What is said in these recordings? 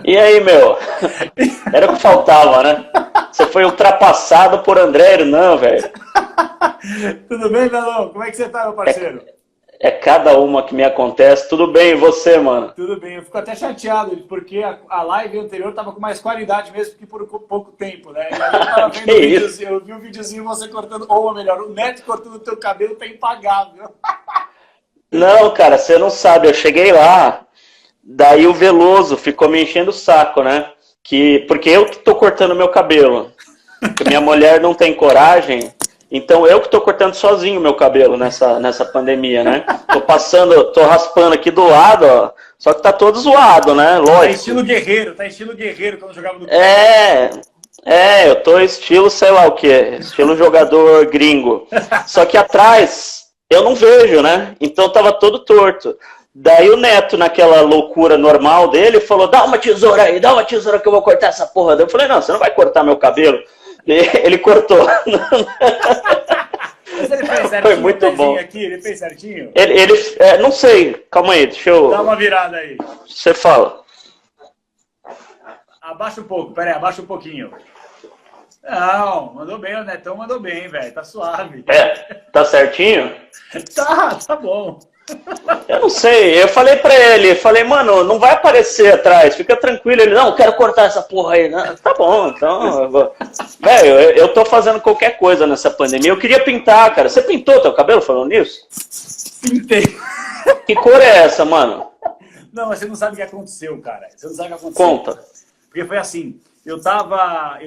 E aí, meu? Era o que faltava, né? Você foi ultrapassado por André Hernan, velho. Tudo bem, Melão? Como é que você tá, meu parceiro? É cada uma que me acontece. Tudo bem, e você, mano? Tudo bem, eu fico até chateado, porque a live anterior tava com mais qualidade mesmo que por pouco tempo, né? E aí eu tava vendo um videozinho, eu vi um videozinho você cortando, ou melhor, o Neto cortando o teu cabelo tá impagável. Não, cara, você não sabe, eu cheguei lá, daí o Veloso ficou me enchendo o saco, né? Porque eu que tô cortando meu cabelo. Porque minha mulher não tem coragem, então eu que tô cortando sozinho meu cabelo nessa pandemia, né? Tô raspando aqui do lado, ó. Só que tá todo zoado, né? Lógico. Tá estilo guerreiro quando jogava no eu tô estilo, sei lá o que, estilo jogador gringo. Só que atrás eu não vejo, né? Então tava todo torto. Daí o Neto, naquela loucura normal dele, falou, dá uma tesoura aí, dá uma tesoura que eu vou cortar essa porra. Daí eu falei, não, você não vai cortar meu cabelo. E ele cortou. Mas ele fez certinho. Foi muito bom. Aqui, ele fez certinho? Não sei, calma aí, deixa eu... Dá uma virada aí. Você fala. Abaixa um pouco, peraí, abaixa um pouquinho. Não, mandou bem, o Netão mandou bem, velho, tá suave. Tá certinho? Tá bom. Eu não sei, eu falei pra ele, mano, não vai aparecer atrás, fica tranquilo. Ele, não, quero cortar essa porra aí. Não, tá bom, então... Velho, eu tô fazendo qualquer coisa nessa pandemia. Eu queria pintar, cara. Você pintou teu cabelo falando nisso? Pintei. Que cor é essa, mano? Não, mas você não sabe o que aconteceu, cara. Você não sabe o que aconteceu. Conta. Porque foi assim, eu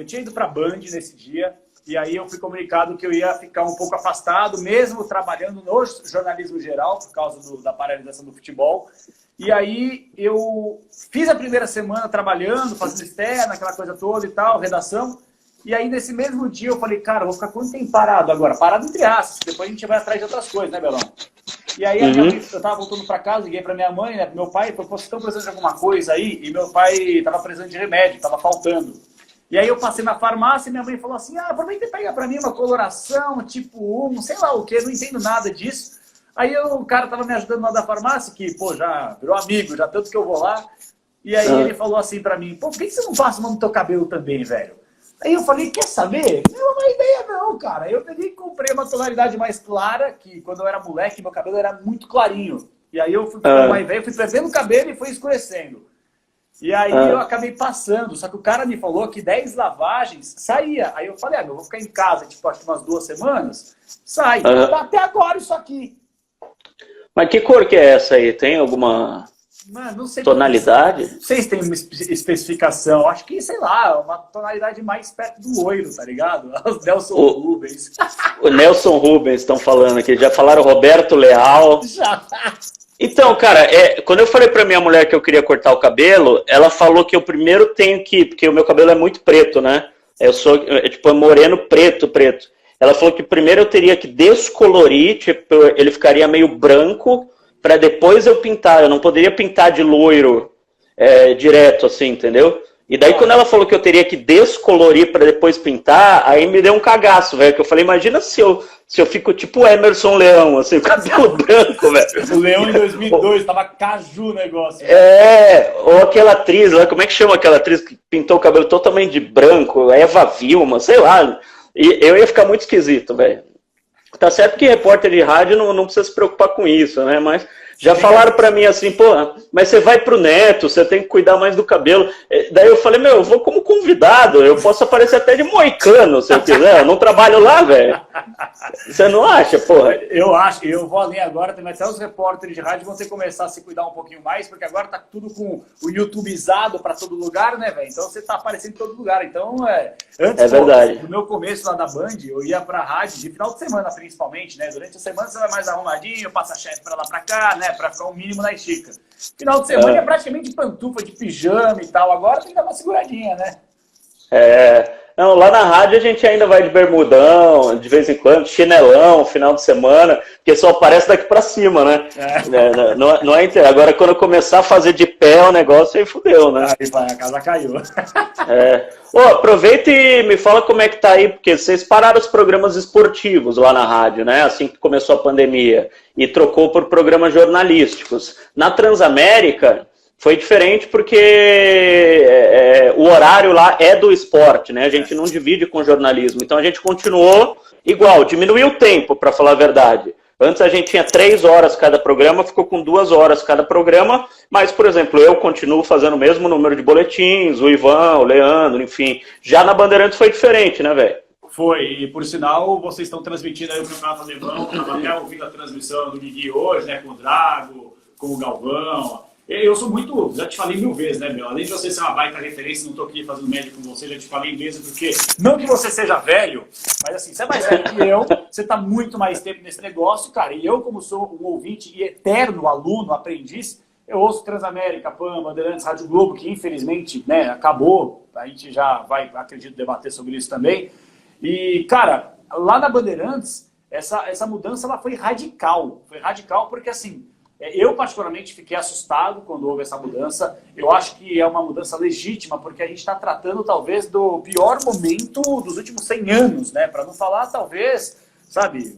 tinha ido pra Band nesse dia, e aí eu fui comunicado que eu ia ficar um pouco afastado, mesmo trabalhando no jornalismo geral, por causa da paralisação do futebol. E aí eu fiz a primeira semana trabalhando, fazendo externa, aquela coisa toda e tal, redação. E aí nesse mesmo dia eu falei, cara, eu vou ficar quanto tempo parado agora? Parado entre aspas, depois a gente vai atrás de outras coisas, né, Belão? E aí eu tava voltando pra casa, liguei pra minha mãe, né, pro meu pai, falei, vocês estão precisando de alguma coisa aí? E meu pai tava precisando de remédio, tava faltando. E aí eu passei na farmácia e minha mãe falou assim, aproveita e pega pra mim uma coloração, tipo 1, sei lá o que, não entendo nada disso. Aí o cara tava me ajudando lá da farmácia, que, pô, já virou amigo, já tanto que eu vou lá. E aí ele falou assim pra mim, pô, por que você não passa o nome do teu cabelo também, velho? Aí eu falei, quer saber? Não é uma ideia não, cara. Eu peguei e comprei uma tonalidade mais clara, que quando eu era moleque, meu cabelo era muito clarinho. E aí eu fui ficando mais velho, fui perdendo o cabelo e foi escurecendo. E aí eu acabei passando, só que o cara me falou que 10 lavagens saía. Aí eu falei, eu vou ficar em casa, tipo, acho que umas 2 semanas, sai. Até agora isso aqui. Mas que cor que é essa aí? Tem alguma... Mano, não sei. Tonalidade? Não sei se tem uma especificação. Acho que, sei lá, uma tonalidade mais perto do loiro, tá ligado? Os Nelson Rubens. O Nelson Rubens estão falando aqui. Já falaram Roberto Leal. Já. Então, cara, quando eu falei pra minha mulher que eu queria cortar o cabelo, ela falou que eu primeiro tenho que... Porque o meu cabelo é muito preto, né? Eu sou, tipo, moreno preto. Ela falou que primeiro eu teria que descolorir, tipo, ele ficaria meio branco, para depois eu pintar. Eu não poderia pintar de loiro direto, assim, entendeu? E daí quando ela falou que eu teria que descolorir para depois pintar, aí me deu um cagaço, velho. Que eu falei, imagina se eu fico tipo Emerson Leão, assim, o cabelo branco, velho. O Leão em 2002, tava caju o negócio. Ou aquela atriz lá, como é que chama aquela atriz que pintou o cabelo totalmente de branco? Eva Vilma, sei lá. E eu ia ficar muito esquisito, velho. Tá certo que repórter de rádio não precisa se preocupar com isso, né? Mas já falaram pra mim assim, pô, mas você vai pro Neto, você tem que cuidar mais do cabelo. Daí eu falei, eu vou como convidado, eu posso aparecer até de moicano, se eu quiser. Eu não trabalho lá, velho. Você não acha, porra? Eu acho, eu vou além agora, também até os repórteres de rádio vão ter que começar a se cuidar um pouquinho mais, porque agora tá tudo com o YouTubeizado pra todo lugar, né, velho? Então você tá aparecendo em todo lugar. Então, antes verdade. do meu começo lá da Band, eu ia pra rádio de final de semana, principalmente, né? Durante a semana você vai mais arrumadinho, passa chefe pra lá pra cá, né? Pra ficar o mínimo na estica. Final de semana é praticamente de pantufa, de pijama e tal. Agora tem que dar uma seguradinha, né? Não, lá na rádio a gente ainda vai de bermudão, de vez em quando, chinelão, final de semana, porque só aparece daqui pra cima, né? Não é inteiro. Agora, quando eu começar a fazer de pé o negócio, aí fudeu, né? Aí vai, a casa caiu. Aproveita e me fala como é que tá aí, porque vocês pararam os programas esportivos lá na rádio, né? Assim que começou a pandemia, e trocou por programas jornalísticos. Na Transamérica, Foi diferente porque o horário lá é do esporte, né? A gente não divide com jornalismo. Então a gente continuou igual, diminuiu o tempo, para falar a verdade. Antes a gente tinha 3 horas cada programa, ficou com 2 horas cada programa, mas, por exemplo, eu continuo fazendo o mesmo número de boletins, o Ivan, o Leandro, enfim. Já na Bandeirantes foi diferente, né, velho? Foi, e por sinal, vocês estão transmitindo aí o Campeonato Alemão, estava até ouvindo a transmissão do Guigui hoje, né, com o Drago, com o Galvão. Eu sou muito, já te falei 1000 vezes, né, meu? Além de você ser uma baita referência, não estou aqui fazendo média com você, já te falei mesmo, porque não que você seja velho, mas assim, você é mais velho que eu, você está muito mais tempo nesse negócio, cara, e eu, como sou um ouvinte e eterno aluno, aprendiz, eu ouço Transamérica, PAN, Bandeirantes, Rádio Globo, que infelizmente, né, acabou, a gente já vai, acredito, debater sobre isso também. E, cara, lá na Bandeirantes, essa mudança ela foi radical. Foi radical porque, assim, eu particularmente fiquei assustado quando houve essa mudança. Eu acho que é uma mudança legítima, porque a gente está tratando, talvez, do pior momento dos últimos 100 anos, né? Para não falar, talvez, sabe,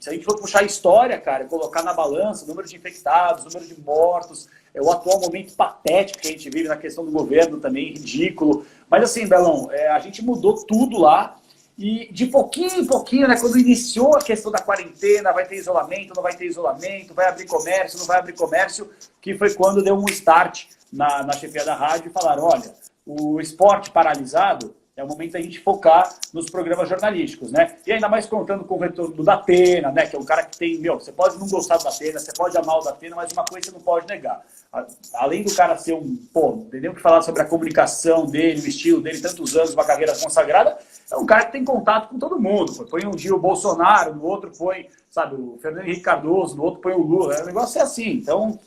se a gente for puxar a história, cara, colocar na balança o número de infectados, o número de mortos, o atual momento patético que a gente vive na questão do governo também, ridículo. Mas, assim, Belão, a gente mudou tudo lá. E de pouquinho em pouquinho, né, quando iniciou a questão da quarentena, vai ter isolamento, não vai ter isolamento, vai abrir comércio, não vai abrir comércio, que foi quando deu um start na chefia da rádio e falaram, olha, o esporte paralisado é o momento da gente focar nos programas jornalísticos, né? E ainda mais contando com o retorno do Datena, né? Que é um cara que tem, você pode não gostar do Datena, você pode amar o Datena, mas uma coisa você não pode negar. Além do cara ser entendeu? Que falar sobre a comunicação dele, o estilo dele, tantos anos, uma carreira consagrada, é um cara que tem contato com todo mundo. Põe um dia o Bolsonaro, no outro põe, sabe, o Fernando Henrique Cardoso, no outro põe o Lula. O negócio é assim, então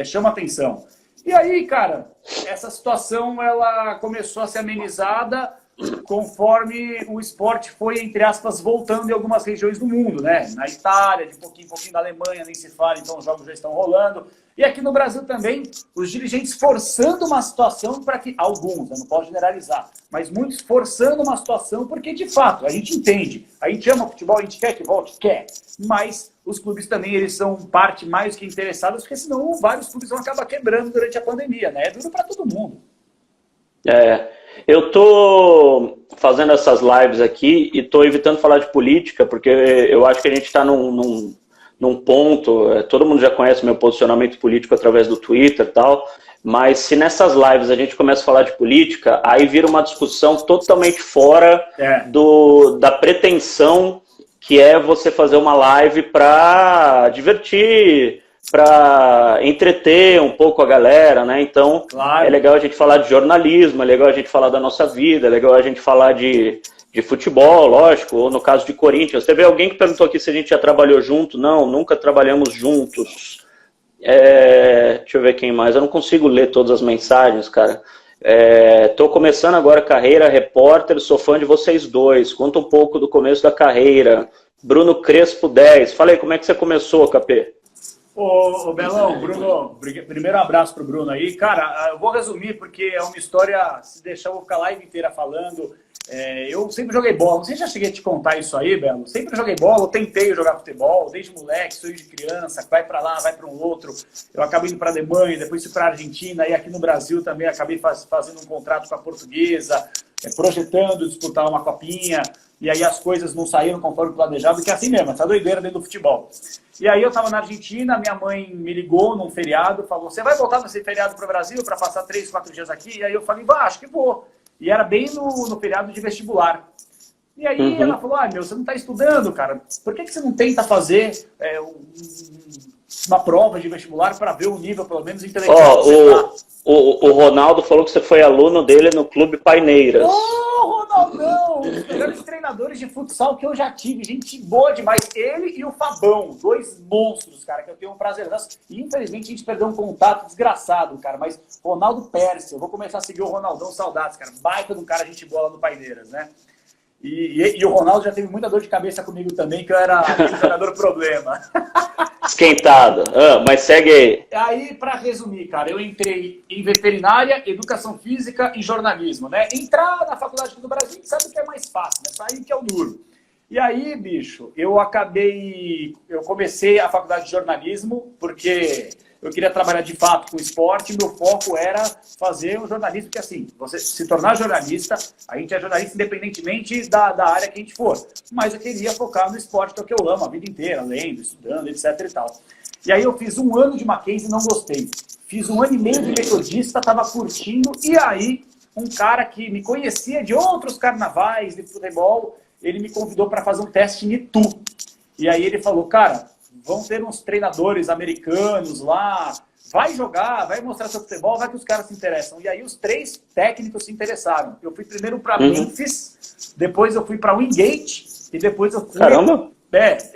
chama atenção. E aí, cara, essa situação ela começou a ser amenizada conforme o esporte foi, entre aspas, voltando em algumas regiões do mundo, né? Na Itália, de pouquinho em pouquinho, na Alemanha, nem se fala, então os jogos já estão rolando. E aqui no Brasil também, os dirigentes forçando uma situação para que, alguns, eu não posso generalizar, mas muitos forçando uma situação porque, de fato, a gente entende, a gente ama o futebol, a gente quer que volte, quer, mas os clubes também, eles são parte mais que interessados, porque senão vários clubes vão acabar quebrando durante a pandemia, né? É duro para todo mundo. Eu tô fazendo essas lives aqui e tô evitando falar de política, porque eu acho que a gente está num ponto, todo mundo já conhece meu posicionamento político através do Twitter e tal, mas se nessas lives a gente começa a falar de política, aí vira uma discussão totalmente fora da pretensão que é você fazer uma live para divertir, para entreter um pouco a galera, né? Então, claro, é legal a gente falar de jornalismo, é legal a gente falar da nossa vida, é legal a gente falar de futebol, lógico, ou no caso de Corinthians. Teve alguém que perguntou aqui se a gente já trabalhou junto. Não, nunca trabalhamos juntos. Deixa eu ver quem mais. Eu não consigo ler todas as mensagens, cara. Tô começando agora a carreira, repórter, sou fã de vocês dois. Conta um pouco do começo da carreira. Bruno Crespo 10. Fala aí, como é que você começou, Capê? Ô Belão, Bruno, primeiro abraço pro Bruno aí. Cara, eu vou resumir porque é uma história, se deixar eu vou ficar a live inteira falando. Eu sempre joguei bola, não sei se já cheguei a te contar isso aí, Belo. Sempre joguei bola, eu tentei jogar futebol, desde moleque, sonho de criança, vai pra lá, vai pra um outro. Eu acabei indo pra Alemanha, depois fui pra Argentina, e aqui no Brasil também acabei fazendo um contrato com a Portuguesa, projetando disputar uma copinha, e aí as coisas não saíram conforme planejado, que é assim mesmo, essa doideira dentro do futebol. E aí eu tava na Argentina, minha mãe me ligou num feriado, falou, você vai voltar nesse feriado pro Brasil pra passar 3, 4 dias aqui? E aí eu falei, acho que vou. E era bem no feriado de vestibular. E aí ela falou, você não está estudando, cara. Por que você não tenta fazer uma prova de vestibular para ver o nível, pelo menos, intelectual? O Ronaldo falou que você foi aluno dele no Clube Paineiras. Ronaldão! Um dos melhores treinadores de futsal que eu já tive. Gente boa demais. Ele e o Fabão. 2 monstros, cara, que eu tenho um prazer. E, infelizmente, a gente perdeu um contato desgraçado, cara. Mas Ronaldo Pérez, eu vou começar a seguir o Ronaldão, saudades, cara. Baita de um cara, gente boa lá no Paineiras, né? E o Ronaldo já teve muita dor de cabeça comigo também, que eu era aquele jogador problema. Esquentado. Mas segue aí. Aí, para resumir, cara, eu entrei em veterinária, educação física e jornalismo, né? Entrar na faculdade aqui do Brasil, a gente sabe que é mais fácil, né? Sair que é o duro. E aí, bicho, eu comecei a faculdade de jornalismo, porque eu queria trabalhar de fato com esporte, meu foco era fazer o jornalismo, porque assim, você se tornar jornalista, a gente é jornalista independentemente da área que a gente for, mas eu queria focar no esporte, que é o que eu amo a vida inteira, lendo, estudando, etc e tal. E aí eu fiz 1 ano de Mackenzie e não gostei. Fiz 1 ano e meio de metodista, estava curtindo, e aí um cara que me conhecia de outros carnavais de futebol, ele me convidou para fazer um teste em Itu. E aí ele falou, cara, vão ter uns treinadores americanos lá, vai jogar, vai mostrar seu futebol, vai que os caras se interessam. E aí os 3 técnicos se interessaram. Eu fui primeiro para Memphis, depois eu fui para Wingate, e depois eu fui... Caramba!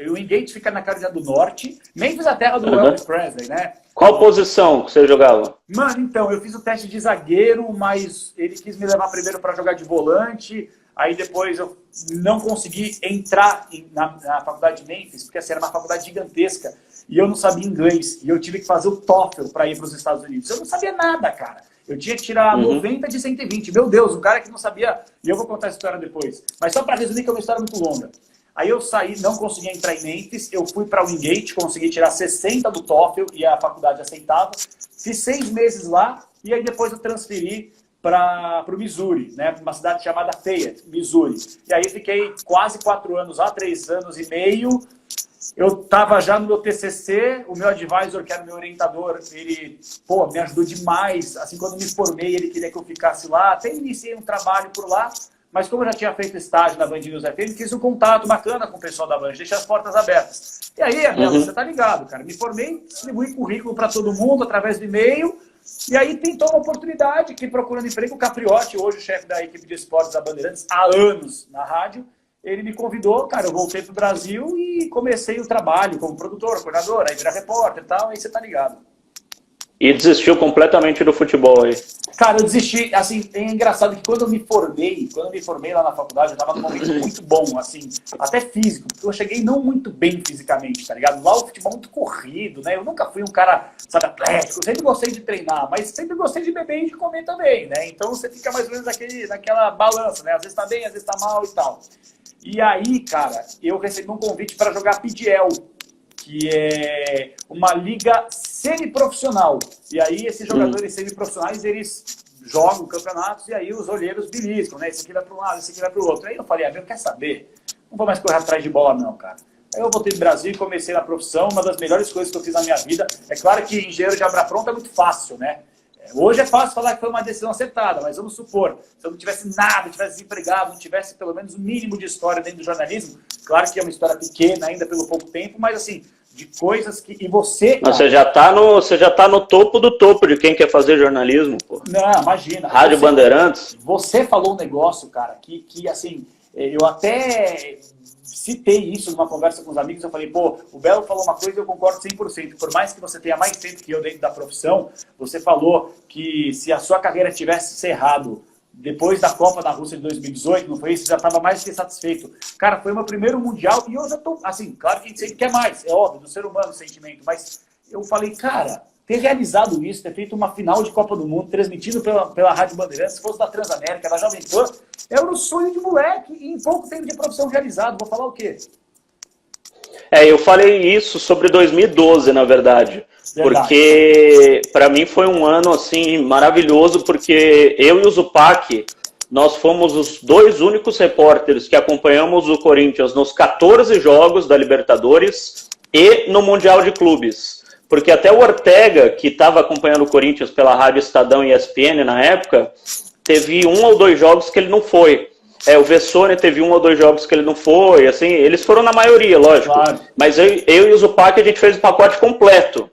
O Wingate fica na Carolina do Norte. Memphis é a terra do Elvis Presley, né? Qual posição que você jogava? Mano, então, eu fiz o teste de zagueiro, mas ele quis me levar primeiro para jogar de volante. Aí depois eu não consegui entrar na faculdade de Memphis, porque assim, era uma faculdade gigantesca. E eu não sabia inglês. E eu tive que fazer o TOEFL para ir para os Estados Unidos. Eu não sabia nada, cara. Eu tinha que tirar 90 de 120. Meu Deus, um cara que não sabia... E eu vou contar essa história depois. Mas só para resumir, que é uma história muito longa. Aí eu saí, não consegui entrar em Memphis, eu fui para o Wingate, consegui tirar 60 do TOEFL e a faculdade aceitava. Fiz 6 meses lá e aí depois eu transferi para o Missouri, né, uma cidade chamada Fayette, Missouri. E aí fiquei quase 4 anos lá, 3 anos e meio. Eu estava já no meu TCC, o meu advisor, que era o meu orientador, ele me ajudou demais. Assim, quando me formei, ele queria que eu ficasse lá. Até iniciei um trabalho por lá. Mas como eu já tinha feito estágio na Band News FM, fiz um contato bacana com o pessoal da Band, deixei as portas abertas. E aí, Abel, você tá ligado, cara. Me formei, distribuí currículo para todo mundo através do e-mail. E aí pintou uma oportunidade que, procurando emprego, o Capriotti, hoje o chefe da equipe de esportes da Bandeirantes, há anos na rádio, ele me convidou, cara, eu voltei pro Brasil e comecei o trabalho como produtor, coordenador, aí virar repórter e tal, aí você tá ligado. E desistiu completamente do futebol aí? Cara, eu desisti, assim, é engraçado que quando eu me formei lá na faculdade, eu tava num momento muito bom, assim, até físico, porque eu cheguei não muito bem fisicamente, tá ligado? Lá o futebol é muito corrido, né? Eu nunca fui um cara, sabe, atlético, eu sempre gostei de treinar, mas sempre gostei de beber e de comer também, né? Então você fica mais ou menos naquela balança, né? Às vezes tá bem, às vezes tá mal e tal. E aí, cara, eu recebi um convite para jogar PDL, que é uma liga semiprofissional. E aí esses jogadores semiprofissionais, eles jogam campeonatos e aí os olheiros beliscam, né? Esse aqui vai para um lado, esse aqui vai para o outro. Aí eu falei, quer saber? Não vou mais correr atrás de bola não, cara. Aí eu voltei do Brasil e comecei na profissão, uma das melhores coisas que eu fiz na minha vida. É claro que engenheiro de obra pronta é muito fácil, né? Hoje é fácil falar que foi uma decisão acertada, mas vamos supor, se eu não tivesse nada, tivesse desempregado, não tivesse pelo menos o mínimo de história dentro do jornalismo, claro que é uma história pequena ainda pelo pouco tempo, mas assim, de coisas que... E você... Cara, você já tá no topo do topo de quem quer fazer jornalismo, pô. Não, imagina. Rádio Bandeirantes. Você falou um negócio, cara, que assim, eu até... citei isso numa conversa com os amigos, eu falei, pô, o Belo falou uma coisa e eu concordo 100%. Por mais que você tenha mais tempo que eu dentro da profissão, você falou que se a sua carreira tivesse encerrado depois da Copa da Rússia de 2018, não foi isso? Você já estava mais que satisfeito. Cara, foi o meu primeiro Mundial e eu já tô, assim, claro que a gente sempre quer mais, é óbvio, do ser humano o sentimento, mas eu falei, cara, ter realizado isso, ter feito uma final de Copa do Mundo, transmitido pela Rádio Bandeirantes, se fosse da Transamérica, da Jovem Pan, era um sonho de moleque e em pouco tempo de profissão realizado. Vou falar o quê? Eu falei isso sobre 2012, na verdade. Porque para mim foi um ano assim maravilhoso, porque eu e o Zupac, nós fomos os 2 únicos repórteres que acompanhamos o Corinthians nos 14 jogos da Libertadores e no Mundial de Clubes. Porque até o Ortega, que estava acompanhando o Corinthians pela Rádio Estadão e ESPN na época, teve 1 ou 2 jogos que ele não foi. O Vessone teve 1 ou 2 jogos que ele não foi, assim, eles foram na maioria, lógico. Claro. Mas eu e o Zupac, a gente fez o pacote completo.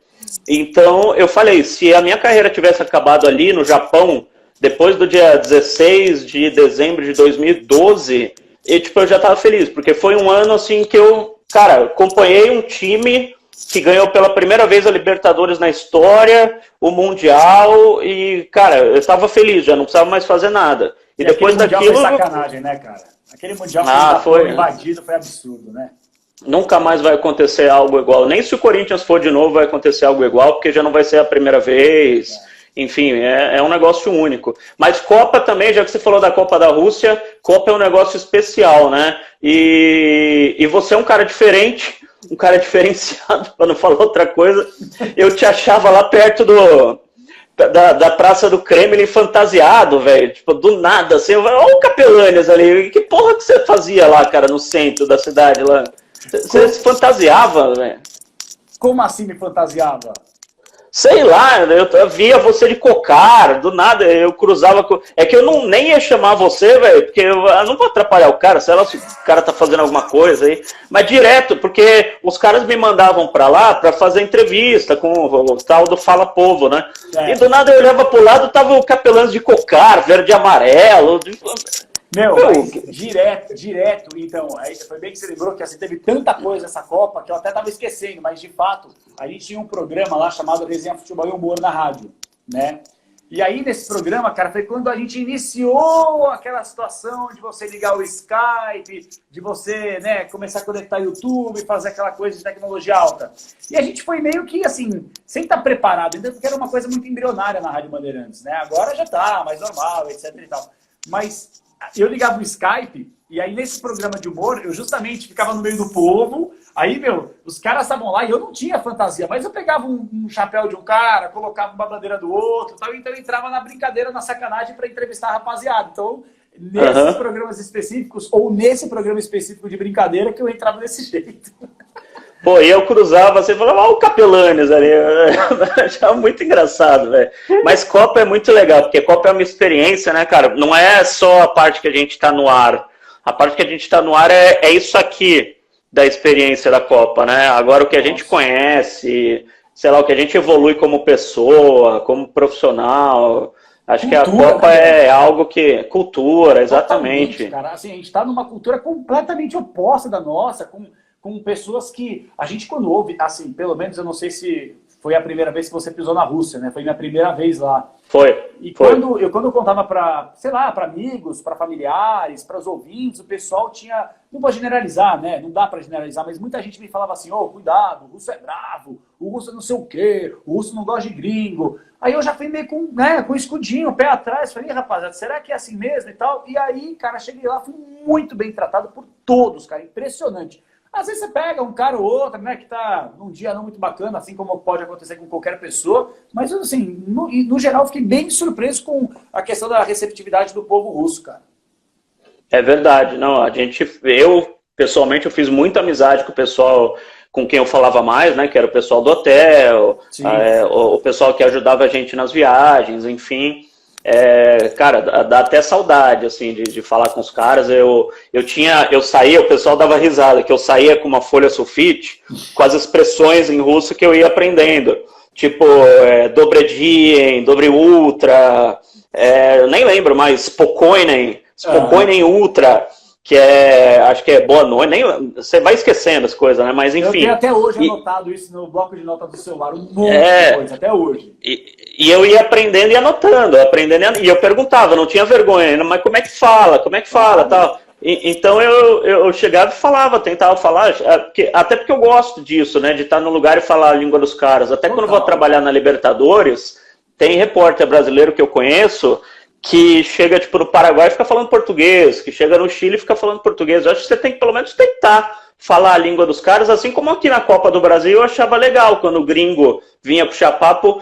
Então, eu falei, se a minha carreira tivesse acabado ali no Japão, depois do dia 16 de dezembro de 2012, eu já estava feliz, porque foi um ano assim que eu, cara, acompanhei um time que ganhou pela primeira vez a Libertadores na história, o Mundial, e, cara, eu estava feliz, já não precisava mais fazer nada. E depois daquilo... Foi sacanagem, né, cara? Aquele Mundial que foi invadido foi absurdo, né? Nunca mais vai acontecer algo igual. Nem se o Corinthians for de novo vai acontecer algo igual, porque já não vai ser a primeira vez. Enfim, é um negócio único. Mas Copa também, já que você falou da Copa da Rússia, Copa é um negócio especial, né? E você é um cara diferente, um cara diferenciado, para não falar outra coisa. Eu te achava lá perto da Praça do Kremlin fantasiado, velho. Tipo, do nada, assim. Olha o Capelânias ali. Que porra que você fazia lá, cara, no centro da cidade lá? Você se fantasiava, velho? Como assim me fantasiava? Sei lá, eu via você de cocar, do nada, eu cruzava com... É que eu nem ia chamar você, velho, porque eu não vou atrapalhar o cara, sei lá se o cara tá fazendo alguma coisa aí, mas direto, porque os caras me mandavam pra lá pra fazer entrevista com o tal do Fala Povo, né? É. E do nada eu olhava pro lado, tava o Capelães de cocar, verde e amarelo... Meu, direto, então, aí foi bem que você lembrou que assim, teve tanta coisa nessa Copa que eu até tava esquecendo, mas de fato, a gente tinha um programa lá chamado Resenha Futebol e Humor na rádio, né? E aí nesse programa, cara, foi quando a gente iniciou aquela situação de você ligar o Skype, de você, né, começar a conectar o YouTube, fazer aquela coisa de tecnologia alta. E a gente foi meio que, assim, sem estar preparado, ainda porque era uma coisa muito embrionária na Rádio Bandeirantes, né? Agora já tá mais normal, etc e tal. Mas... eu ligava o Skype e aí nesse programa de humor eu justamente ficava no meio do povo, aí, meu, os caras estavam lá e eu não tinha fantasia, mas eu pegava um chapéu de um cara, colocava uma bandeira do outro, tal, então eu entrava na brincadeira, na sacanagem para entrevistar a rapaziada. Então, nesses programas específicos, ou nesse programa específico de brincadeira, que eu entrava desse jeito. Pô, e eu cruzava, você falava, olha o Capelânias ali, eu achava muito engraçado, velho. Mas Copa é muito legal, porque Copa é uma experiência, né, cara? Não é só a parte que a gente tá no ar. A parte que a gente tá no ar é isso aqui da experiência da Copa, né? Agora o que a gente conhece, sei lá, o que a gente evolui como pessoa, como profissional. Acho que a Copa é algo que... cultura, exatamente. Cara, assim, a gente tá numa cultura completamente oposta da nossa, com pessoas que a gente quando ouve, assim, pelo menos eu não sei se foi a primeira vez que você pisou na Rússia, né? Foi minha primeira vez lá. Foi. E quando eu contava para, sei lá, para amigos, para familiares, para os ouvintes, o pessoal tinha, não vou generalizar, né? Não dá para generalizar, mas muita gente me falava assim, cuidado, o russo é bravo, o russo é não sei o quê, o russo não gosta de gringo. Aí eu já fui meio com, né, com o escudinho, o pé atrás, falei, rapaziada, será que é assim mesmo e tal? E aí, cara, cheguei lá, fui muito bem tratado por todos, cara, impressionante. Às vezes você pega um cara ou outro, né, que tá num dia não muito bacana, assim como pode acontecer com qualquer pessoa, mas assim, no geral, fiquei bem surpreso com a questão da receptividade do povo russo, cara. É verdade, não, eu pessoalmente eu fiz muita amizade com o pessoal com quem eu falava mais, né, que era o pessoal do hotel, o pessoal que ajudava a gente nas viagens, enfim... cara, dá até saudade, assim, de falar com os caras. Eu saía, o pessoal dava risada, que eu saía com uma folha sulfite, com as expressões em russo que eu ia aprendendo. Tipo, Dobredien, Dobre Ultra, eu nem lembro mais, Spokojnen Ultra, que acho que é boa noite, você vai esquecendo as coisas, né? Mas enfim. Eu tenho até hoje anotado isso no bloco de notas do celular, um monte de coisa, até hoje. E eu ia aprendendo e anotando, e eu perguntava, não tinha vergonha, mas como é que fala, tal. Então eu chegava e falava, tentava falar, até porque eu gosto disso, né? De estar no lugar e falar a língua dos caras. Até quando eu vou trabalhar na Libertadores, tem repórter brasileiro que eu conheço que chega, tipo, no Paraguai e fica falando português, que chega no Chile e fica falando português. Eu acho que você tem que, pelo menos, tentar falar a língua dos caras, assim como aqui na Copa do Brasil eu achava legal, quando o gringo vinha puxar papo,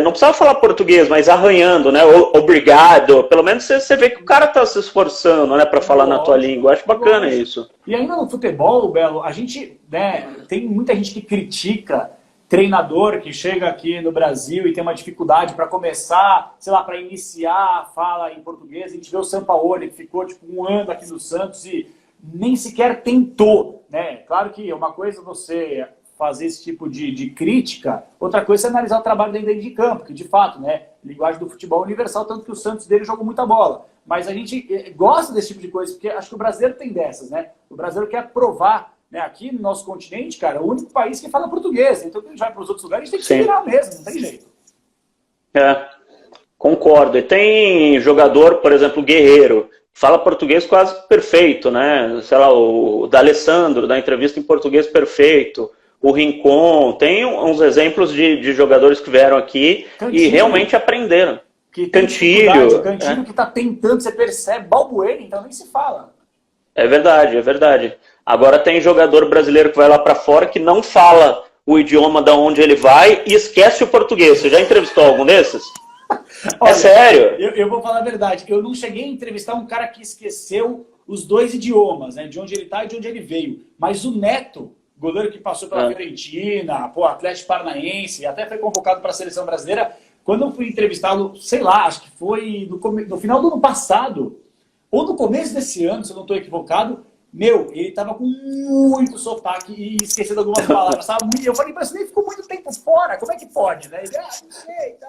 não precisava falar português, mas arranhando, né, obrigado, pelo menos você vê que o cara tá se esforçando, né, para falar na tua língua. Eu acho bacana isso. E ainda no futebol, Belo, a gente, né, tem muita gente que critica treinador que chega aqui no Brasil e tem uma dificuldade para começar, sei lá, para iniciar a fala em português. A gente vê o Sampaoli, que ficou tipo um ano aqui no Santos e nem sequer tentou, né? Claro que uma coisa é você fazer esse tipo de crítica, outra coisa é analisar o trabalho dentro de campo, que de fato, né, linguagem do futebol universal, tanto que o Santos dele jogou muita bola. Mas a gente gosta desse tipo de coisa, porque acho que o brasileiro tem dessas, né? O brasileiro quer provar, né, aqui no nosso continente, cara, o único país que fala português. Então, quando a gente vai para os outros lugares, a gente tem que se virar mesmo, não tem jeito. Concordo. E tem jogador, por exemplo, Guerreiro, fala português quase perfeito, né? Sei lá, o D'Alessandro, da entrevista em português perfeito, o Rincon, tem uns exemplos de jogadores que vieram aqui e realmente aprenderam. Cantilho que está tentando, você percebe, Balbuena, então nem se fala. É verdade, é verdade. Agora tem jogador brasileiro que vai lá para fora que não fala o idioma da onde ele vai e esquece o português. Você já entrevistou algum desses? Olha, é sério? Eu vou falar a verdade. Eu não cheguei a entrevistar um cara que esqueceu os 2 idiomas, né? De onde ele está e de onde ele veio. Mas o Neto, goleiro que passou pela Fiorentina, Atlético Paranaense, até foi convocado para a seleção brasileira. Quando eu fui entrevistá-lo, sei lá, acho que foi no final do ano passado, ou no começo desse ano, se eu não estou equivocado, ele tava com muito sotaque e esquecendo algumas palavras, sabe? Eu falei, mas ele ficou muito tempo fora, como é que pode, né? Ele, não sei, tá.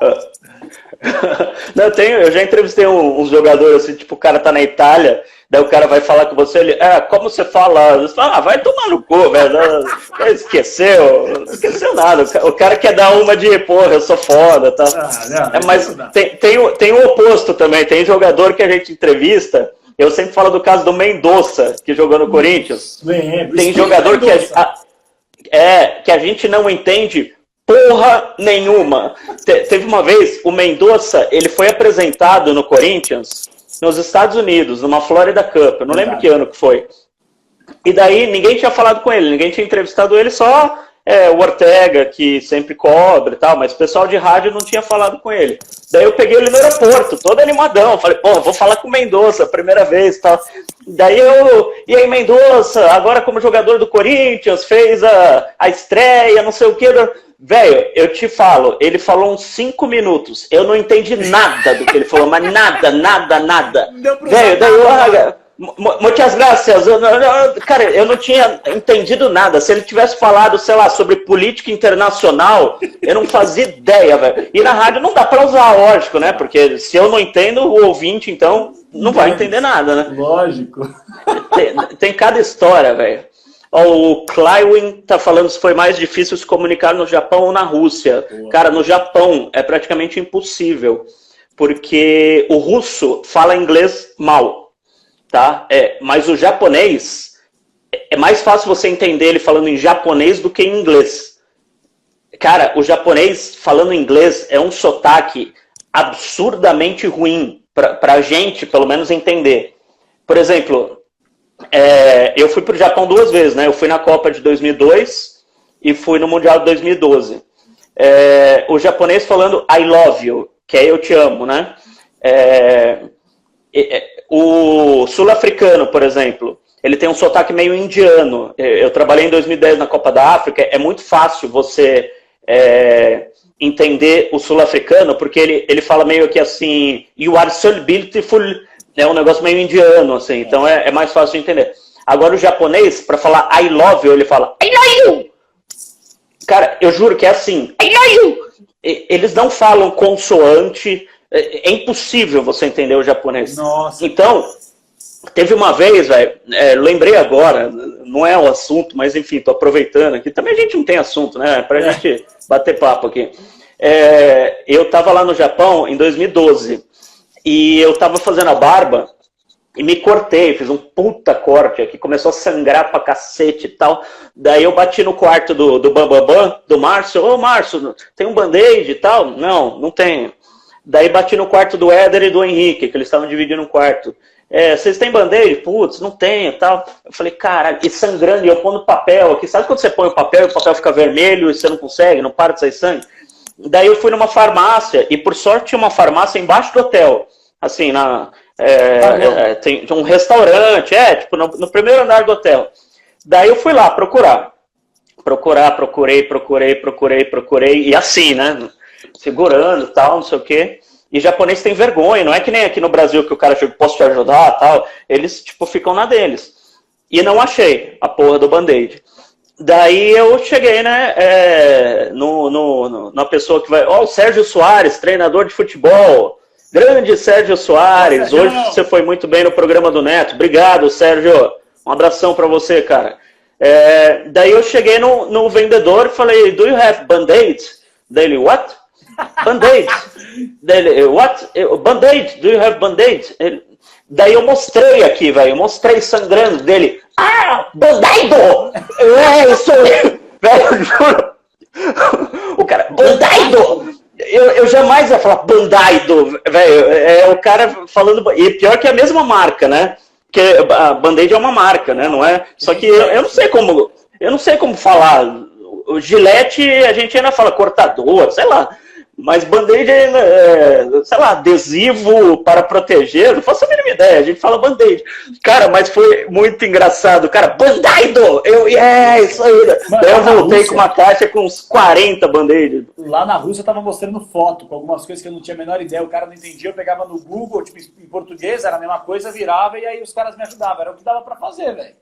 Não, eu já entrevistei uns jogadores assim, tipo, o cara tá na Itália, daí o cara vai falar com você, ele, como você fala? Você fala, vai tomar no cu, velho, esqueceu, não esqueceu nada, o cara quer dar uma de, porra, eu sou foda, tá? Mas tem o oposto também, tem jogador que a gente entrevista. Eu sempre falo do caso do Mendonça, que jogou no Corinthians. Tem jogador que a gente não entende porra nenhuma. Teve uma vez, o Mendonça, ele foi apresentado no Corinthians, nos Estados Unidos, numa Florida Cup. Eu não lembro que ano que foi. E daí ninguém tinha falado com ele, ninguém tinha entrevistado ele, só o Ortega, que sempre cobre e tal, mas o pessoal de rádio não tinha falado com ele. Daí eu peguei ele no aeroporto, todo animadão, falei, vou falar com o Mendonça, primeira vez e tal. Daí e aí Mendonça, agora como jogador do Corinthians, fez a estreia, não sei o que. Velho, eu te falo, ele falou uns 5 minutos, eu não entendi nada do que ele falou, mas nada. Velho, daí muitas graças. Cara, eu não tinha entendido nada. Se ele tivesse falado, sei lá, sobre política internacional, eu não fazia ideia, velho. E na rádio não dá pra usar, lógico, né? Porque se eu não entendo, o ouvinte, então, não vai entender nada, né? Lógico. Tem cada história, velho. O Klywin tá falando se foi mais difícil se comunicar no Japão ou na Rússia. Boa. Cara, no Japão é praticamente impossível, porque o russo fala inglês mal. Tá? Mas o japonês, é mais fácil você entender ele falando em japonês do que em inglês. Cara, o japonês falando inglês é um sotaque absurdamente ruim pra gente, pelo menos, entender. Por exemplo, eu fui pro Japão 2 vezes, né? Eu fui na Copa de 2002 e fui no Mundial de 2012. O japonês falando I love you, que é eu te amo, né? O sul-africano, por exemplo, ele tem um sotaque meio indiano. Eu trabalhei em 2010 na Copa da África. É muito fácil você entender o sul-africano, porque ele fala meio que assim, you are so beautiful, é um negócio meio indiano, assim, então é mais fácil de entender. Agora o japonês, para falar I love you, ele fala I love you. Cara, eu juro que é assim, I love you. Eles não falam consoante. É impossível você entender o japonês. Nossa. Então, teve uma vez, velho, lembrei agora, não é o assunto, mas enfim, tô aproveitando aqui. Também a gente não tem assunto, né? Pra gente bater papo aqui. Eu tava lá no Japão em 2012 e eu tava fazendo a barba e me cortei, fiz um puta corte aqui, começou a sangrar pra cacete e tal. Daí eu bati no quarto do Bambambam, do Márcio. Ô, Márcio, tem um band-aid e tal? Não tenho. Daí bati no quarto do Éder e do Henrique, que eles estavam dividindo um quarto. Vocês têm band-aid? Putz, não tenho e tal. Eu falei, caralho, e sangrando, e eu pondo papel aqui. Sabe quando você põe o papel e o papel fica vermelho e você não consegue, não para de sair sangue? Daí eu fui numa farmácia, e por sorte tinha uma farmácia embaixo do hotel. Assim, tem um restaurante, tipo, no primeiro andar do hotel. Daí eu fui lá procurei, e assim, né? Segurando e tal, não sei o quê. E japonês tem vergonha, não é que nem aqui no Brasil que o cara chega, posso te ajudar tal. Eles, tipo, ficam na deles. E não achei a porra do band-aid. Daí eu cheguei, né, na pessoa que vai... o Sérgio Soares, treinador de futebol. Grande Sérgio Soares. Hoje você foi muito bem no programa do Neto. Obrigado, Sérgio. Um abração pra você, cara. Daí eu cheguei no vendedor e falei, do you have band-aid? Daí ele, what? Band-aid. Daí ele, what? Band-aid, do you have band-aid? Daí eu mostrei aqui, velho, eu mostrei sangrando dele. Band-aid! Isso aí! Velho, juro. O cara, Band-aid! Eu jamais ia falar Band-aid, velho. O cara falando... E pior que é a mesma marca, né? Porque a Band-Aid é uma marca, né? Não é? Só que eu não sei como falar. O Gillette a gente ainda fala cortador, sei lá. Mas Band-Aid é, sei lá, adesivo para proteger, não faço a mínima ideia, a gente fala Band-Aid. Cara, mas foi muito engraçado, cara, Band-Aido! Isso aí. Mano, daí eu voltei Rússia, com uma caixa com uns 40 Band-Aid. lá na Rússia eu tava mostrando foto com algumas coisas que eu não tinha a menor ideia, o cara não entendia, eu pegava no Google, tipo, em português era a mesma coisa, virava e aí os caras me ajudavam, era o que dava pra fazer, velho.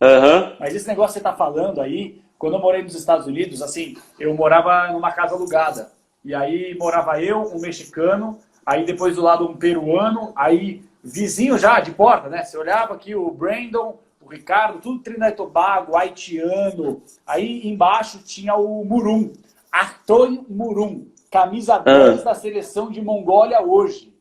Uhum. Mas esse negócio que você tá falando aí, quando eu morei nos Estados Unidos, assim, eu morava numa casa alugada. E aí morava eu, um mexicano, aí depois do lado um peruano, aí vizinho já de porta, né? Você olhava aqui o Brandon, o Ricardo, tudo Trinidad e Tobago, haitiano. Aí embaixo tinha o Murum, Arthur Murum, camisa 10 da seleção de Mongólia hoje.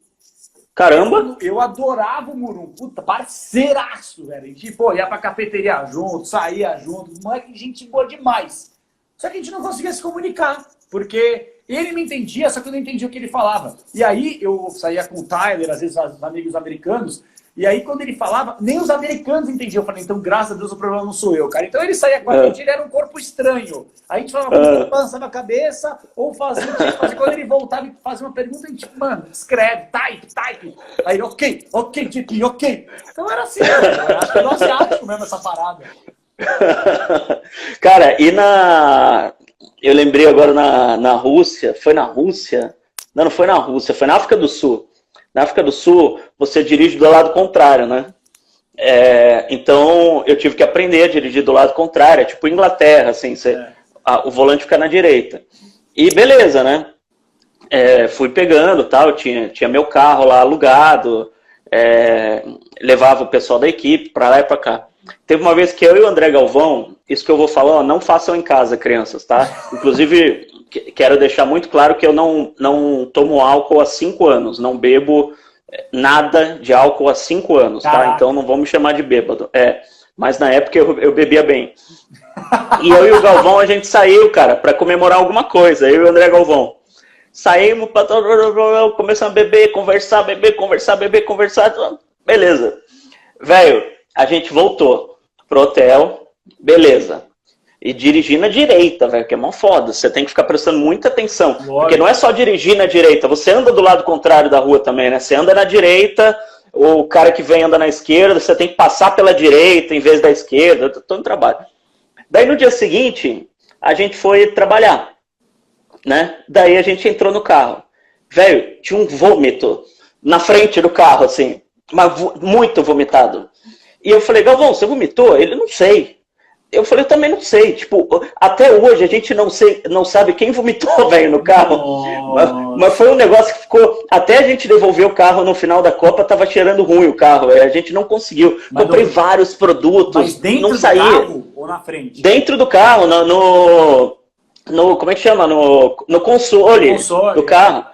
Caramba! Eu adorava o Murum, puta, parceiraço, velho. A gente, pô, ia pra cafeteria junto, saía junto, moleque, gente boa demais. Só que a gente não conseguia se comunicar, porque ele me entendia, só que eu não entendia o que ele falava. E aí eu saía com o Tyler, às vezes os amigos americanos, e aí quando ele falava, nem os americanos entendiam. Eu falei, então graças a Deus o problema não sou eu, cara. Então ele saía com a gente, ele era um corpo estranho. Aí a gente falava, lançava a cabeça, ou fazia o que a gente fazia. Quando ele voltava e fazia uma pergunta, a gente, mano, escreve, type. Aí, ok, GP, ok. Então era assim, eu acho que é no asiático mesmo essa parada. Cara, eu lembrei agora na Rússia, foi na Rússia? Não foi na Rússia, foi na África do Sul. Na África do Sul, você dirige do lado contrário, né? Então, eu tive que aprender a dirigir do lado contrário, tipo Inglaterra, assim, o volante fica na direita. E beleza, né? Fui pegando, tal, tinha meu carro lá alugado, levava o pessoal da equipe pra lá e pra cá. Teve uma vez que eu e o André Galvão, isso que eu vou falar, não façam em casa, crianças, tá? Inclusive, quero deixar muito claro que eu não tomo álcool há 5 anos, não bebo nada de álcool há 5 anos, tá? Caraca. Então não vão me chamar de bêbado. Mas na época eu bebia bem. E eu e o Galvão, a gente saiu, cara, pra comemorar alguma coisa, eu e o André Galvão. Saímos, começamos a beber, conversar, beleza. Velho, a gente voltou pro hotel, beleza. E dirigir na direita, velho, que é mó foda. Você tem que ficar prestando muita atenção. Lógico. Porque não é só dirigir na direita, você anda do lado contrário da rua também, né? Você anda na direita, o cara que vem anda na esquerda, você tem que passar pela direita em vez da esquerda, tô no trabalho. Daí no dia seguinte, a gente foi trabalhar, né? Daí a gente entrou no carro. Velho, tinha um vômito na frente do carro, assim, mas muito vomitado. E eu falei, Galvão, você vomitou? Ele, não sei. Eu falei, eu também não sei. Tipo, até hoje a gente não sabe quem vomitou, velho, no carro. Mas foi um negócio que ficou... Até a gente devolver o carro no final da Copa, tava cheirando ruim o carro. A gente não conseguiu. Comprei vários produtos. Mas dentro do carro ou na frente? Dentro do carro, no como é que chama? No console do carro.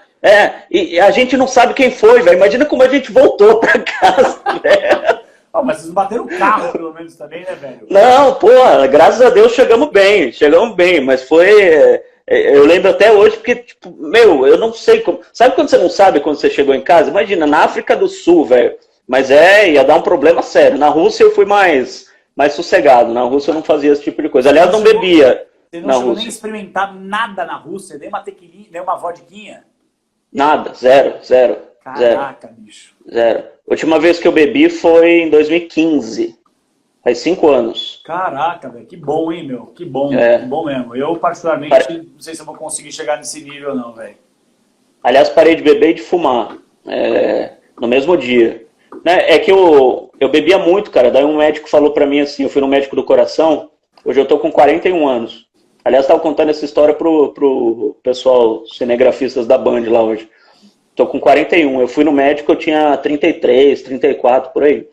E a gente não sabe quem foi, velho. Imagina como a gente voltou pra casa, velho. Mas vocês bateram o carro, pelo menos, também, né, velho? Não, pô, graças a Deus chegamos bem, mas foi... Eu lembro até hoje, porque, tipo, eu não sei como... Sabe quando você não sabe quando você chegou em casa? Imagina, na África do Sul, velho. Mas ia dar um problema sério. Na Rússia eu fui mais sossegado, na Rússia eu não fazia esse tipo de coisa. Aliás, não bebia. Você não chegou nem a experimentar nada na Rússia? Nem uma tequilinha, nem uma vodquinha? Nada, zero. Caraca, bicho. Zero. A última vez que eu bebi foi em 2015. Faz 5 anos. Caraca, velho. Que bom, hein, meu? Que bom mesmo. Eu, particularmente, não sei se eu vou conseguir chegar nesse nível, não, velho. Aliás, parei de beber e de fumar. No mesmo dia. Né? É que eu bebia muito, cara. Daí um médico falou pra mim assim, eu fui no médico do coração, hoje eu tô com 41 anos. Aliás, estava contando essa história pro pessoal cinegrafistas da Band lá hoje. Tô com 41. Eu fui no médico, eu tinha 33, 34, por aí.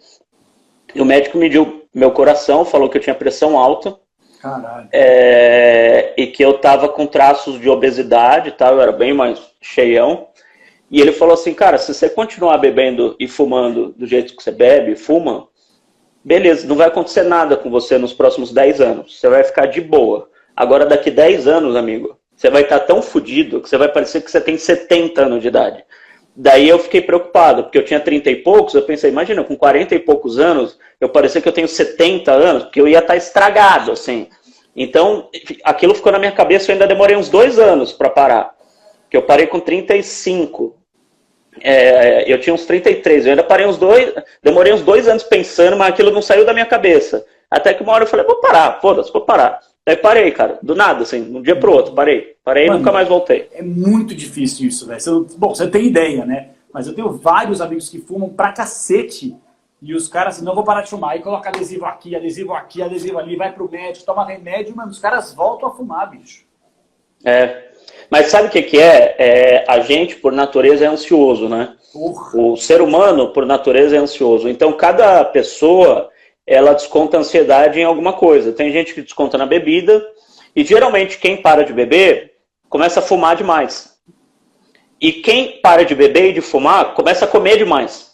E o médico mediu meu coração, falou que eu tinha pressão alta. Caralho. E que eu tava com traços de obesidade e tal, eu era bem mais cheião. E ele falou assim, cara, se você continuar bebendo e fumando do jeito que você bebe, fuma, beleza, não vai acontecer nada com você nos próximos 10 anos. Você vai ficar de boa. Agora, daqui 10 anos, amigo, você vai estar tão fodido que você vai parecer que você tem 70 anos de idade. Daí eu fiquei preocupado, porque eu tinha 30 e poucos, eu pensei, imagina, com 40 e poucos anos, eu parecia que eu tenho 70 anos, porque eu ia estar estragado, assim. Então, aquilo ficou na minha cabeça, eu ainda demorei uns 2 anos para parar. Porque eu parei com 35. Eu tinha uns 33, eu ainda parei demorei uns 2 anos pensando, mas aquilo não saiu da minha cabeça. Até que uma hora eu falei, vou parar, foda-se, vou parar. Daí parei, cara, do nada, assim, de um dia pro outro, parei. Parei e nunca mais voltei. É muito difícil isso, velho. Bom, você tem ideia, né? Mas eu tenho vários amigos que fumam pra cacete. E os caras assim, não vou parar de fumar. Aí coloca adesivo aqui, adesivo ali, vai pro médico, toma remédio, mano, os caras voltam a fumar, bicho. Mas sabe o que é? A gente, por natureza, é ansioso, né? O ser humano, por natureza, é ansioso. Então, cada pessoa, ela desconta a ansiedade em alguma coisa. Tem gente que desconta na bebida, e geralmente quem para de beber, começa a fumar demais. E quem para de beber e de fumar, começa a comer demais.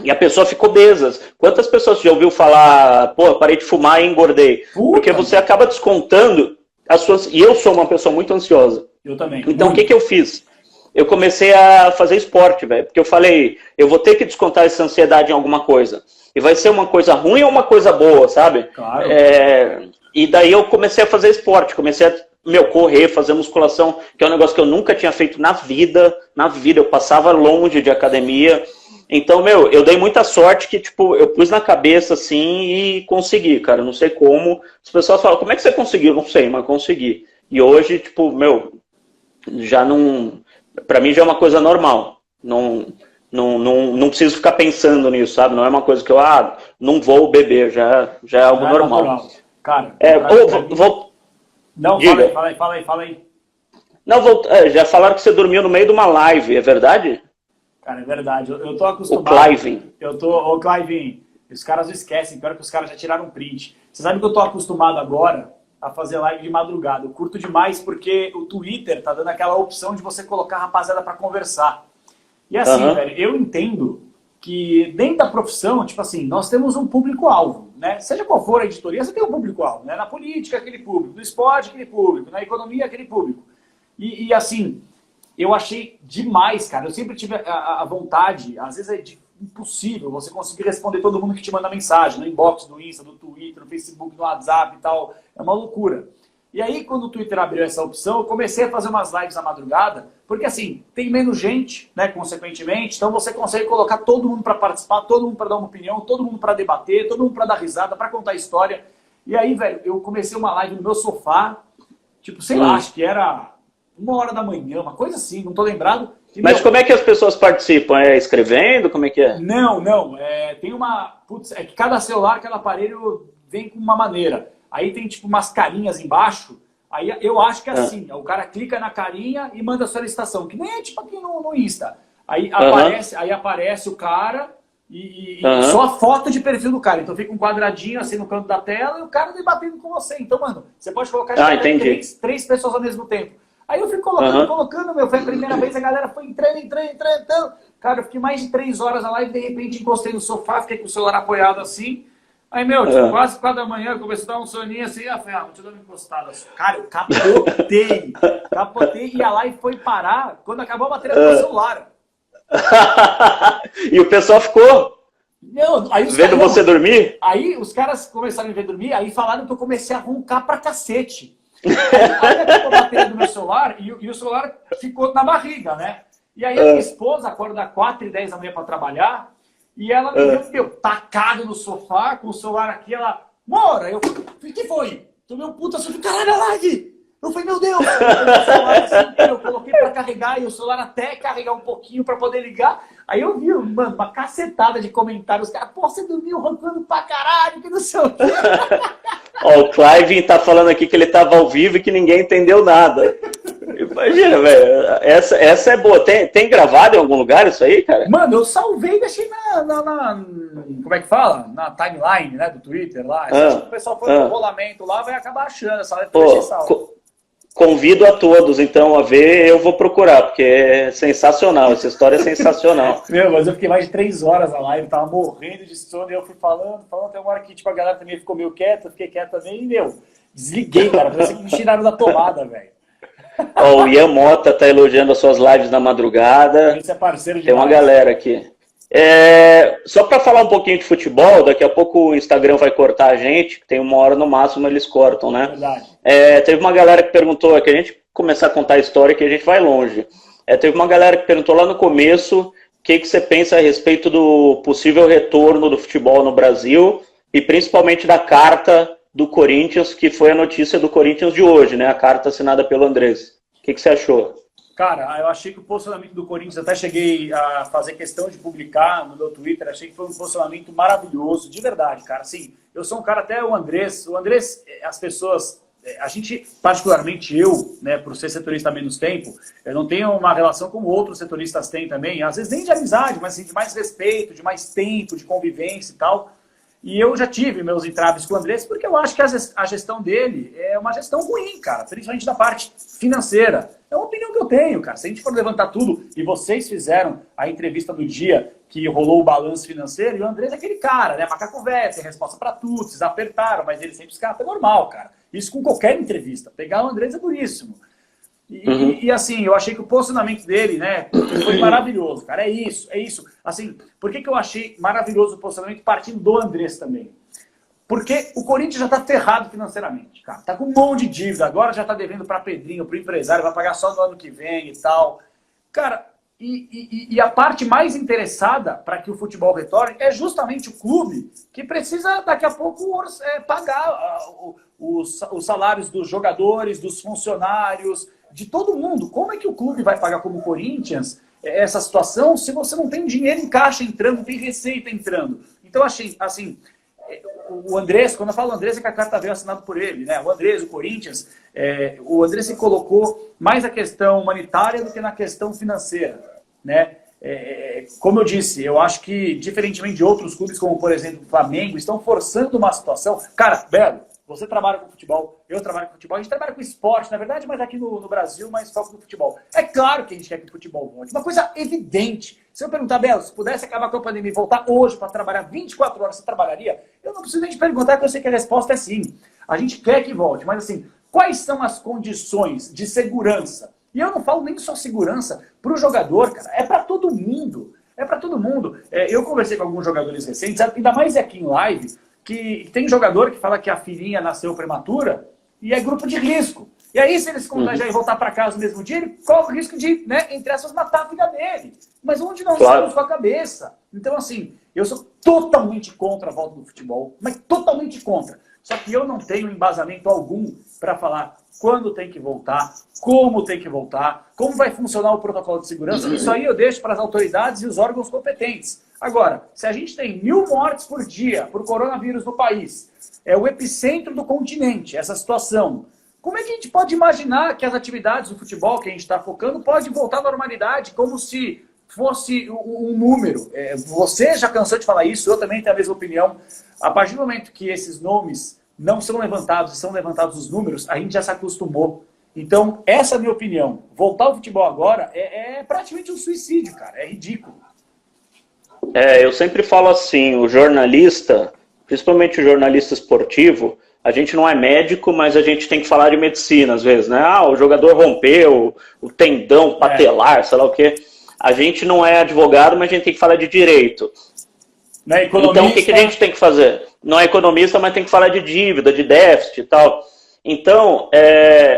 E a pessoa fica obesa. Quantas pessoas já ouviu falar, pô, parei de fumar e engordei? Porque você acaba descontando as suas... E eu sou uma pessoa muito ansiosa. Eu também. Então, o que eu fiz? Eu comecei a fazer esporte, velho. Porque eu falei, eu vou ter que descontar essa ansiedade em alguma coisa. E vai ser uma coisa ruim ou uma coisa boa, sabe? Claro. E daí eu comecei a fazer esporte. Comecei a, correr, fazer musculação, que é um negócio que eu nunca tinha feito na vida. Na vida, eu passava longe de academia. Então, eu dei muita sorte que, tipo, eu pus na cabeça, assim, e consegui, cara. Não sei como. As pessoas falam, como é que você conseguiu? Não sei, mas consegui. E hoje, tipo, já não... Pra mim já é uma coisa normal. Não preciso ficar pensando nisso, sabe? Não é uma coisa que eu, não vou beber, já é algo normal. Cara, Não, diga. Fala aí. Não, já falaram que você dormiu no meio de uma live, é verdade? Cara, é verdade. Eu tô acostumado. O Clivin. Ô, Clivin, os caras não esquecem, pior que os caras já tiraram um print. Você sabe que eu tô acostumado agora a fazer live de madrugada. Eu curto demais porque o Twitter tá dando aquela opção de você colocar a rapaziada pra conversar. E assim, velho, eu entendo que dentro da profissão, tipo assim, nós temos um público-alvo, né? Seja qual for a editoria, você tem um público-alvo, né? Na política, aquele público. No esporte, aquele público. Na economia, aquele público. E assim... Eu achei demais, cara. Eu sempre tive a vontade, às vezes é impossível você conseguir responder todo mundo que te manda mensagem, no inbox do Insta, do Twitter, no Facebook, no WhatsApp e tal. É uma loucura. E aí, quando o Twitter abriu essa opção, eu comecei a fazer umas lives na madrugada, porque assim, tem menos gente, né, consequentemente, então você consegue colocar todo mundo para participar, todo mundo para dar uma opinião, todo mundo para debater, todo mundo para dar risada, para contar história. E aí, velho, eu comecei uma live no meu sofá, tipo, sei lá, acho que era... 1h da manhã, uma coisa assim, não tô lembrado. Mas como é que as pessoas participam? É escrevendo? Como é que é? Não. Tem uma... Putz, é que cada celular, cada aparelho vem com uma maneira. Aí tem tipo umas carinhas embaixo. Aí eu acho que é assim. O cara clica na carinha e manda a solicitação. Que nem é tipo aqui no Insta. Aí aparece o cara e só a foto de perfil do cara. Então fica um quadradinho assim no canto da tela e o cara debatendo com você. Então, mano, você pode colocar três pessoas ao mesmo tempo. Aí eu fui colocando, foi a primeira vez, a galera foi entrando. Cara, eu fiquei mais de 3 horas na live, de repente encostei no sofá, fiquei com o celular apoiado assim. Aí, quase 4 da manhã, eu comecei a dar um soninho assim, falei, deixa eu dar uma encostada. Cara, eu capotei e a live foi parar quando acabou a bateria do meu celular. E o pessoal ficou vendo você dormir? Aí os caras começaram a me ver dormir, aí falaram que eu comecei a roncar pra cacete. Aí acabou a bateria do meu celular e o celular ficou na barriga, né? E aí a minha esposa acorda 4h10 da manhã pra trabalhar e ela me viu, tacado no sofá, com o celular aqui, ela... Mora! O que foi? Tomei um puta susto, caralho, a live! Eu falei, meu Deus! Eu coloquei pra carregar e o celular até carregar um pouquinho pra poder ligar. Aí eu vi, mano, uma cacetada de comentários. Os caras, pô, você dormiu roncando pra caralho, que não sei o quê. O Clive tá falando aqui que ele tava ao vivo e que ninguém entendeu nada. Imagina, velho. Essa é boa. Tem gravado em algum lugar isso aí, cara? Mano, eu salvei e deixei como é que fala? Na timeline, né, do Twitter lá. O pessoal foi pro rolamento lá, vai acabar achando essa live. Convido a todos, então, a ver. Eu vou procurar, porque é sensacional. Essa história é sensacional. Mas eu fiquei mais de 3 horas na live, tava morrendo de sono, e eu fui falando, até uma hora que tipo, a galera também ficou meio quieta, eu fiquei quieto também, e, desliguei, cara. Parece que me tiraram da tomada, velho. Ó, o Ian Mota tá elogiando as suas lives na madrugada. Esse é parceiro demais. Tem uma galera aqui. Só para falar um pouquinho de futebol, daqui a pouco o Instagram vai cortar a gente, tem 1 hora no máximo eles cortam, né? Verdade. Teve uma galera que perguntou, que a gente começar a contar a história que a gente vai longe. Teve uma galera que perguntou lá no começo o que você pensa a respeito do possível retorno do futebol no Brasil e principalmente da carta do Corinthians, que foi a notícia do Corinthians de hoje, né? A carta assinada pelo Andrés. O que você achou? Cara, eu achei que o posicionamento do Corinthians, até cheguei a fazer questão de publicar no meu Twitter, achei que foi um posicionamento maravilhoso, de verdade, cara. Assim, eu sou um cara, até o Andrés, as pessoas, a gente, particularmente eu, né, por ser setorista há menos tempo, eu não tenho uma relação como outros setoristas têm também, às vezes nem de amizade, mas assim, de mais respeito, de mais tempo, de convivência e tal. E eu já tive meus entraves com o Andrés, porque eu acho que a gestão dele é uma gestão ruim, cara, principalmente da parte financeira. É uma opinião que eu tenho, cara. Se a gente for levantar tudo, e vocês fizeram a entrevista do dia que rolou o balanço financeiro, e o Andrés é aquele cara, né? Macaco velho, tem resposta pra tudo, vocês apertaram, mas ele sempre escapa, é normal, cara. Isso com qualquer entrevista. Pegar o Andrés é duríssimo. E assim, eu achei que o posicionamento dele, né, foi maravilhoso, cara. É isso, é isso. Assim, por que eu achei maravilhoso o posicionamento partindo do Andrés também? Porque o Corinthians já tá ferrado financeiramente, cara. Tá com um monte de dívida, agora já tá devendo pra Pedrinho, pro empresário, vai pagar só no ano que vem e tal. Cara, e a parte mais interessada para que o futebol retorne é justamente o clube, que precisa daqui a pouco pagar os salários dos jogadores, dos funcionários, de todo mundo. Como é que o clube vai pagar como o Corinthians essa situação se você não tem dinheiro em caixa entrando, não tem receita entrando? Então, achei, assim, o Andrés, quando eu falo Andrés, é que a carta veio assinada por ele, né? O Andrés, o Corinthians, o Andrés se colocou mais na questão humanitária do que na questão financeira, né? Como eu disse, eu acho que, diferentemente de outros clubes, como por exemplo o Flamengo, estão forçando uma situação. Cara, Belo, você trabalha com futebol, eu trabalho com futebol, a gente trabalha com esporte, na verdade, mas aqui no Brasil, mais foco no futebol. É claro que a gente quer que o futebol volte. Uma coisa evidente. Se eu perguntar, Belo, se pudesse acabar com a pandemia e voltar hoje para trabalhar 24 horas, você trabalharia? Eu não preciso nem te perguntar, que eu sei que a resposta é sim. A gente quer que volte, mas assim, quais são as condições de segurança? E eu não falo nem só segurança para o jogador, cara, é para todo mundo. É para todo mundo. Eu conversei com alguns jogadores recentes, ainda mais aqui em live, que tem jogador que fala que a filhinha nasceu prematura e é grupo de risco. E aí, se ele se contagiar e voltar para casa no mesmo dia, ele corre o risco de, né, entre essas, matar a filha dele. Mas onde nós estamos com a cabeça? Então, assim, eu sou totalmente contra a volta do futebol, mas totalmente contra. Só que eu não tenho embasamento algum para falar quando tem que voltar, como tem que voltar, como vai funcionar o protocolo de segurança. Isso aí eu deixo para as autoridades e os órgãos competentes. Agora, se a gente tem 1000 mortes por dia por coronavírus no país, é o epicentro do continente, essa situação. Como é que a gente pode imaginar que as atividades do futebol que a gente está focando podem voltar à normalidade, como se fosse um número? Você já cansou de falar isso, eu também tenho a mesma opinião. A partir do momento que esses nomes não são levantados e são levantados os números, a gente já se acostumou. Então, essa é a minha opinião. Voltar ao futebol agora é praticamente um suicídio, cara. É ridículo. Eu sempre falo assim, o jornalista, principalmente o jornalista esportivo, a gente não é médico, mas a gente tem que falar de medicina às vezes, né? O jogador rompeu, o tendão patelar, sei lá o quê. A gente não é advogado, mas a gente tem que falar de direito. Não é economista. Então, o que a gente tem que fazer? Não é economista, mas tem que falar de dívida, de déficit e tal. Então,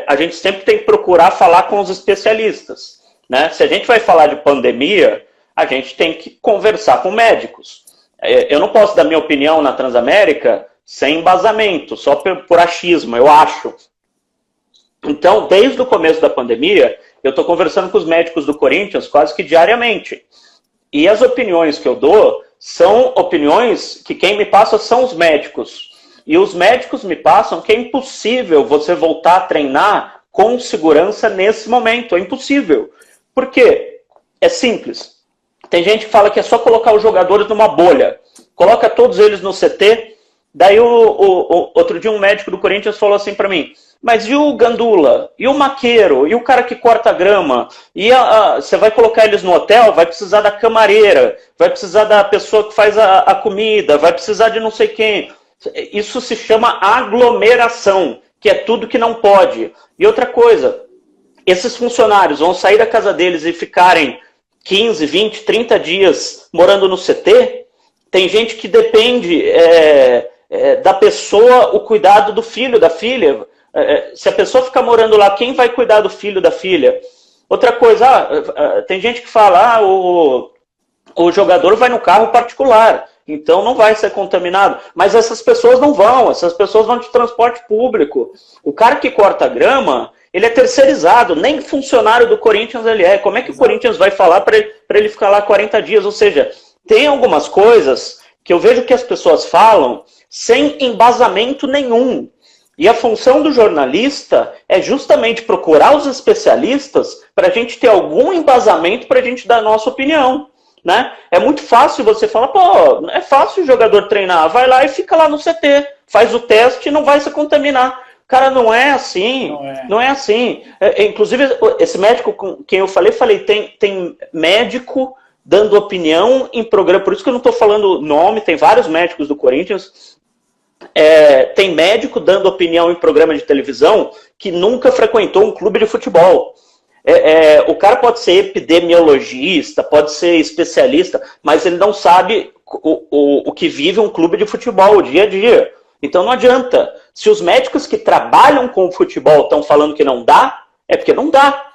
a gente sempre tem que procurar falar com os especialistas, né? Se a gente vai falar de pandemia, a gente tem que conversar com médicos. Eu não posso dar minha opinião na Transamérica sem embasamento, só por achismo, eu acho. Então, desde o começo da pandemia, eu estou conversando com os médicos do Corinthians quase que diariamente. E as opiniões que eu dou são opiniões que quem me passa são os médicos. E os médicos me passam que é impossível você voltar a treinar com segurança nesse momento. É impossível. Por quê? É simples. Tem gente que fala que é só colocar os jogadores numa bolha. Coloca todos eles no CT. Daí, outro dia, um médico do Corinthians falou assim para mim, mas e o Gandula? E o Maqueiro? E o cara que corta a grama? E você vai colocar eles no hotel? Vai precisar da camareira, vai precisar da pessoa que faz a comida, vai precisar de não sei quem. Isso se chama aglomeração, que é tudo que não pode. E outra coisa, esses funcionários vão sair da casa deles e ficarem 15, 20, 30 dias morando no CT? Tem gente que depende da pessoa, o cuidado do filho, da filha. Se a pessoa ficar morando lá, quem vai cuidar do filho, da filha? Outra coisa, tem gente que fala, o jogador vai no carro particular, então não vai ser contaminado. Mas essas pessoas não vão, essas pessoas vão de transporte público. O cara que corta grama, ele é terceirizado, nem funcionário do Corinthians ele é. Como é que o Corinthians vai falar para ele ficar lá 40 dias? Ou seja, tem algumas coisas que eu vejo que as pessoas falam sem embasamento nenhum. E a função do jornalista é justamente procurar os especialistas para a gente ter algum embasamento para a gente dar a nossa opinião. Né? É muito fácil você falar, pô, é fácil o jogador treinar, vai lá e fica lá no CT, faz o teste e não vai se contaminar. Cara, não é assim, não é assim. Inclusive, esse médico com quem eu falei, tem médico dando opinião em programa, por isso que eu não estou falando nome, tem vários médicos do Corinthians, tem médico dando opinião em programa de televisão que nunca frequentou um clube de futebol. O cara pode ser epidemiologista, pode ser especialista, mas ele não sabe o que vive um clube de futebol, o dia a dia. Então não adianta. Se os médicos que trabalham com o futebol estão falando que não dá, é porque não dá.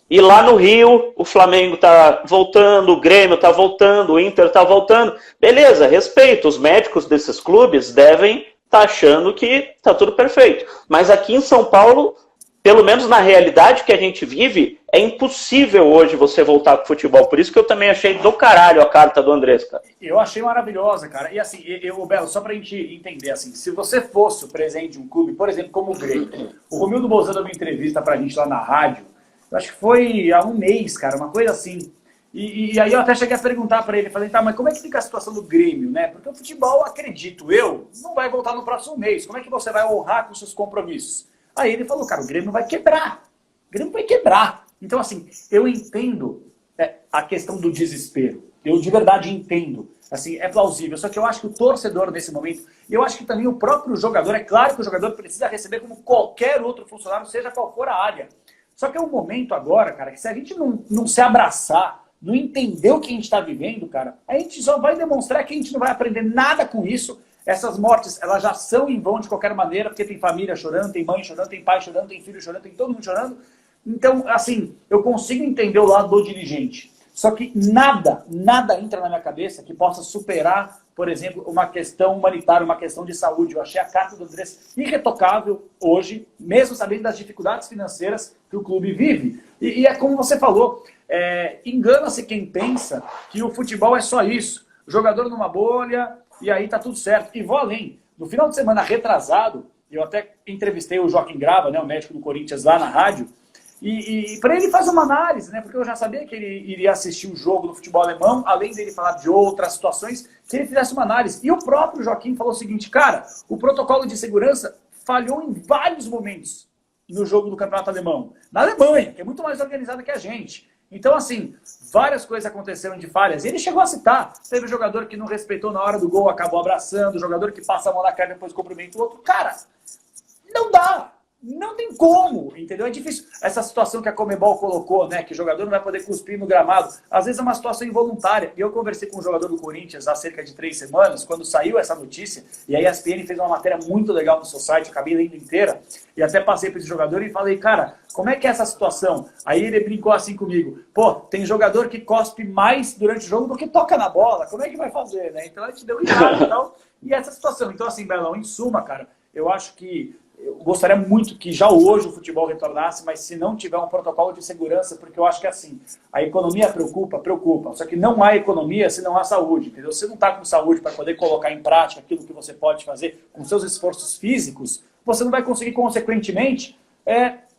E lá no Rio, o Flamengo está voltando, o Grêmio está voltando, o Inter está voltando. Beleza, respeito. Os médicos desses clubes devem estar achando que está tudo perfeito. Mas aqui em São Paulo, pelo menos na realidade que a gente vive, é impossível hoje você voltar com o futebol. Por isso que eu também achei do caralho a carta do Andrés, cara. Eu achei maravilhosa, cara. E assim, Belo, só pra gente entender, assim, se você fosse o presidente de um clube, por exemplo, como o Grêmio, o Romildo Bolzano deu uma entrevista pra gente lá na rádio, eu acho que foi há um mês, cara, uma coisa assim. E aí eu até cheguei a perguntar pra ele, falei, tá, mas como é que fica a situação do Grêmio, né? Porque o futebol, acredito eu, não vai voltar no próximo mês. Como é que você vai honrar com seus compromissos? Aí ele falou, cara, o Grêmio vai quebrar. O Grêmio vai quebrar. Então, assim, eu entendo a questão do desespero. Eu de verdade entendo. Assim, é plausível. Só que eu acho que o torcedor, nesse momento, eu acho que também o próprio jogador, é claro que o jogador precisa receber como qualquer outro funcionário, seja qual for a área. Só que é um momento agora, cara, que se a gente não se abraçar, não entender o que a gente está vivendo, cara, a gente só vai demonstrar que a gente não vai aprender nada com isso. Essas mortes, elas já são em vão de qualquer maneira, porque tem família chorando, tem mãe chorando, tem pai chorando, tem filho chorando, tem todo mundo chorando. Então, assim, eu consigo entender o lado do dirigente. Só que nada entra na minha cabeça que possa superar, por exemplo, uma questão humanitária, uma questão de saúde. Eu achei a carta do Andrés irretocável hoje, mesmo sabendo das dificuldades financeiras que o clube vive. E é como você falou, engana-se quem pensa que o futebol é só isso. O jogador numa bolha, e aí tá tudo certo. E vou além. No final de semana retrasado, eu até entrevistei o Joaquim Grava, né, o médico do Corinthians, lá na rádio, e para ele fazer uma análise, né, porque eu já sabia que ele iria assistir o jogo do futebol alemão, além dele falar de outras situações, que ele fizesse uma análise. E o próprio Joaquim falou o seguinte, cara, o protocolo de segurança falhou em vários momentos no jogo do campeonato alemão. Na Alemanha, que é muito mais organizada que a gente. Então, assim, várias coisas aconteceram de falhas. E ele chegou a citar. Teve jogador que não respeitou na hora do gol, acabou abraçando. Jogador que passa a mão na cara e depois cumprimenta o outro. Cara, não dá. Não tem como, entendeu? É difícil. Essa situação que a Conmebol colocou, né? Que o jogador não vai poder cuspir no gramado. Às vezes é uma situação involuntária. E eu conversei com um jogador do Corinthians há cerca de 3 semanas, quando saiu essa notícia. E a ESPN fez uma matéria muito legal no seu site, eu acabei lendo inteira. E até passei para esse jogador e falei, cara, como é que é essa situação? Aí ele brincou assim comigo. Pô, tem jogador que cospe mais durante o jogo do que toca na bola. Como é que vai fazer, né? Então a gente deu risada e tal. E essa situação. Então, assim, Belão, em suma, cara, eu acho que eu gostaria muito que já hoje o futebol retornasse, mas se não tiver um protocolo de segurança, porque eu acho que assim, a economia preocupa, só que não há economia se não há saúde, entendeu? Se você não está com saúde para poder colocar em prática aquilo que você pode fazer com seus esforços físicos, você não vai conseguir, consequentemente,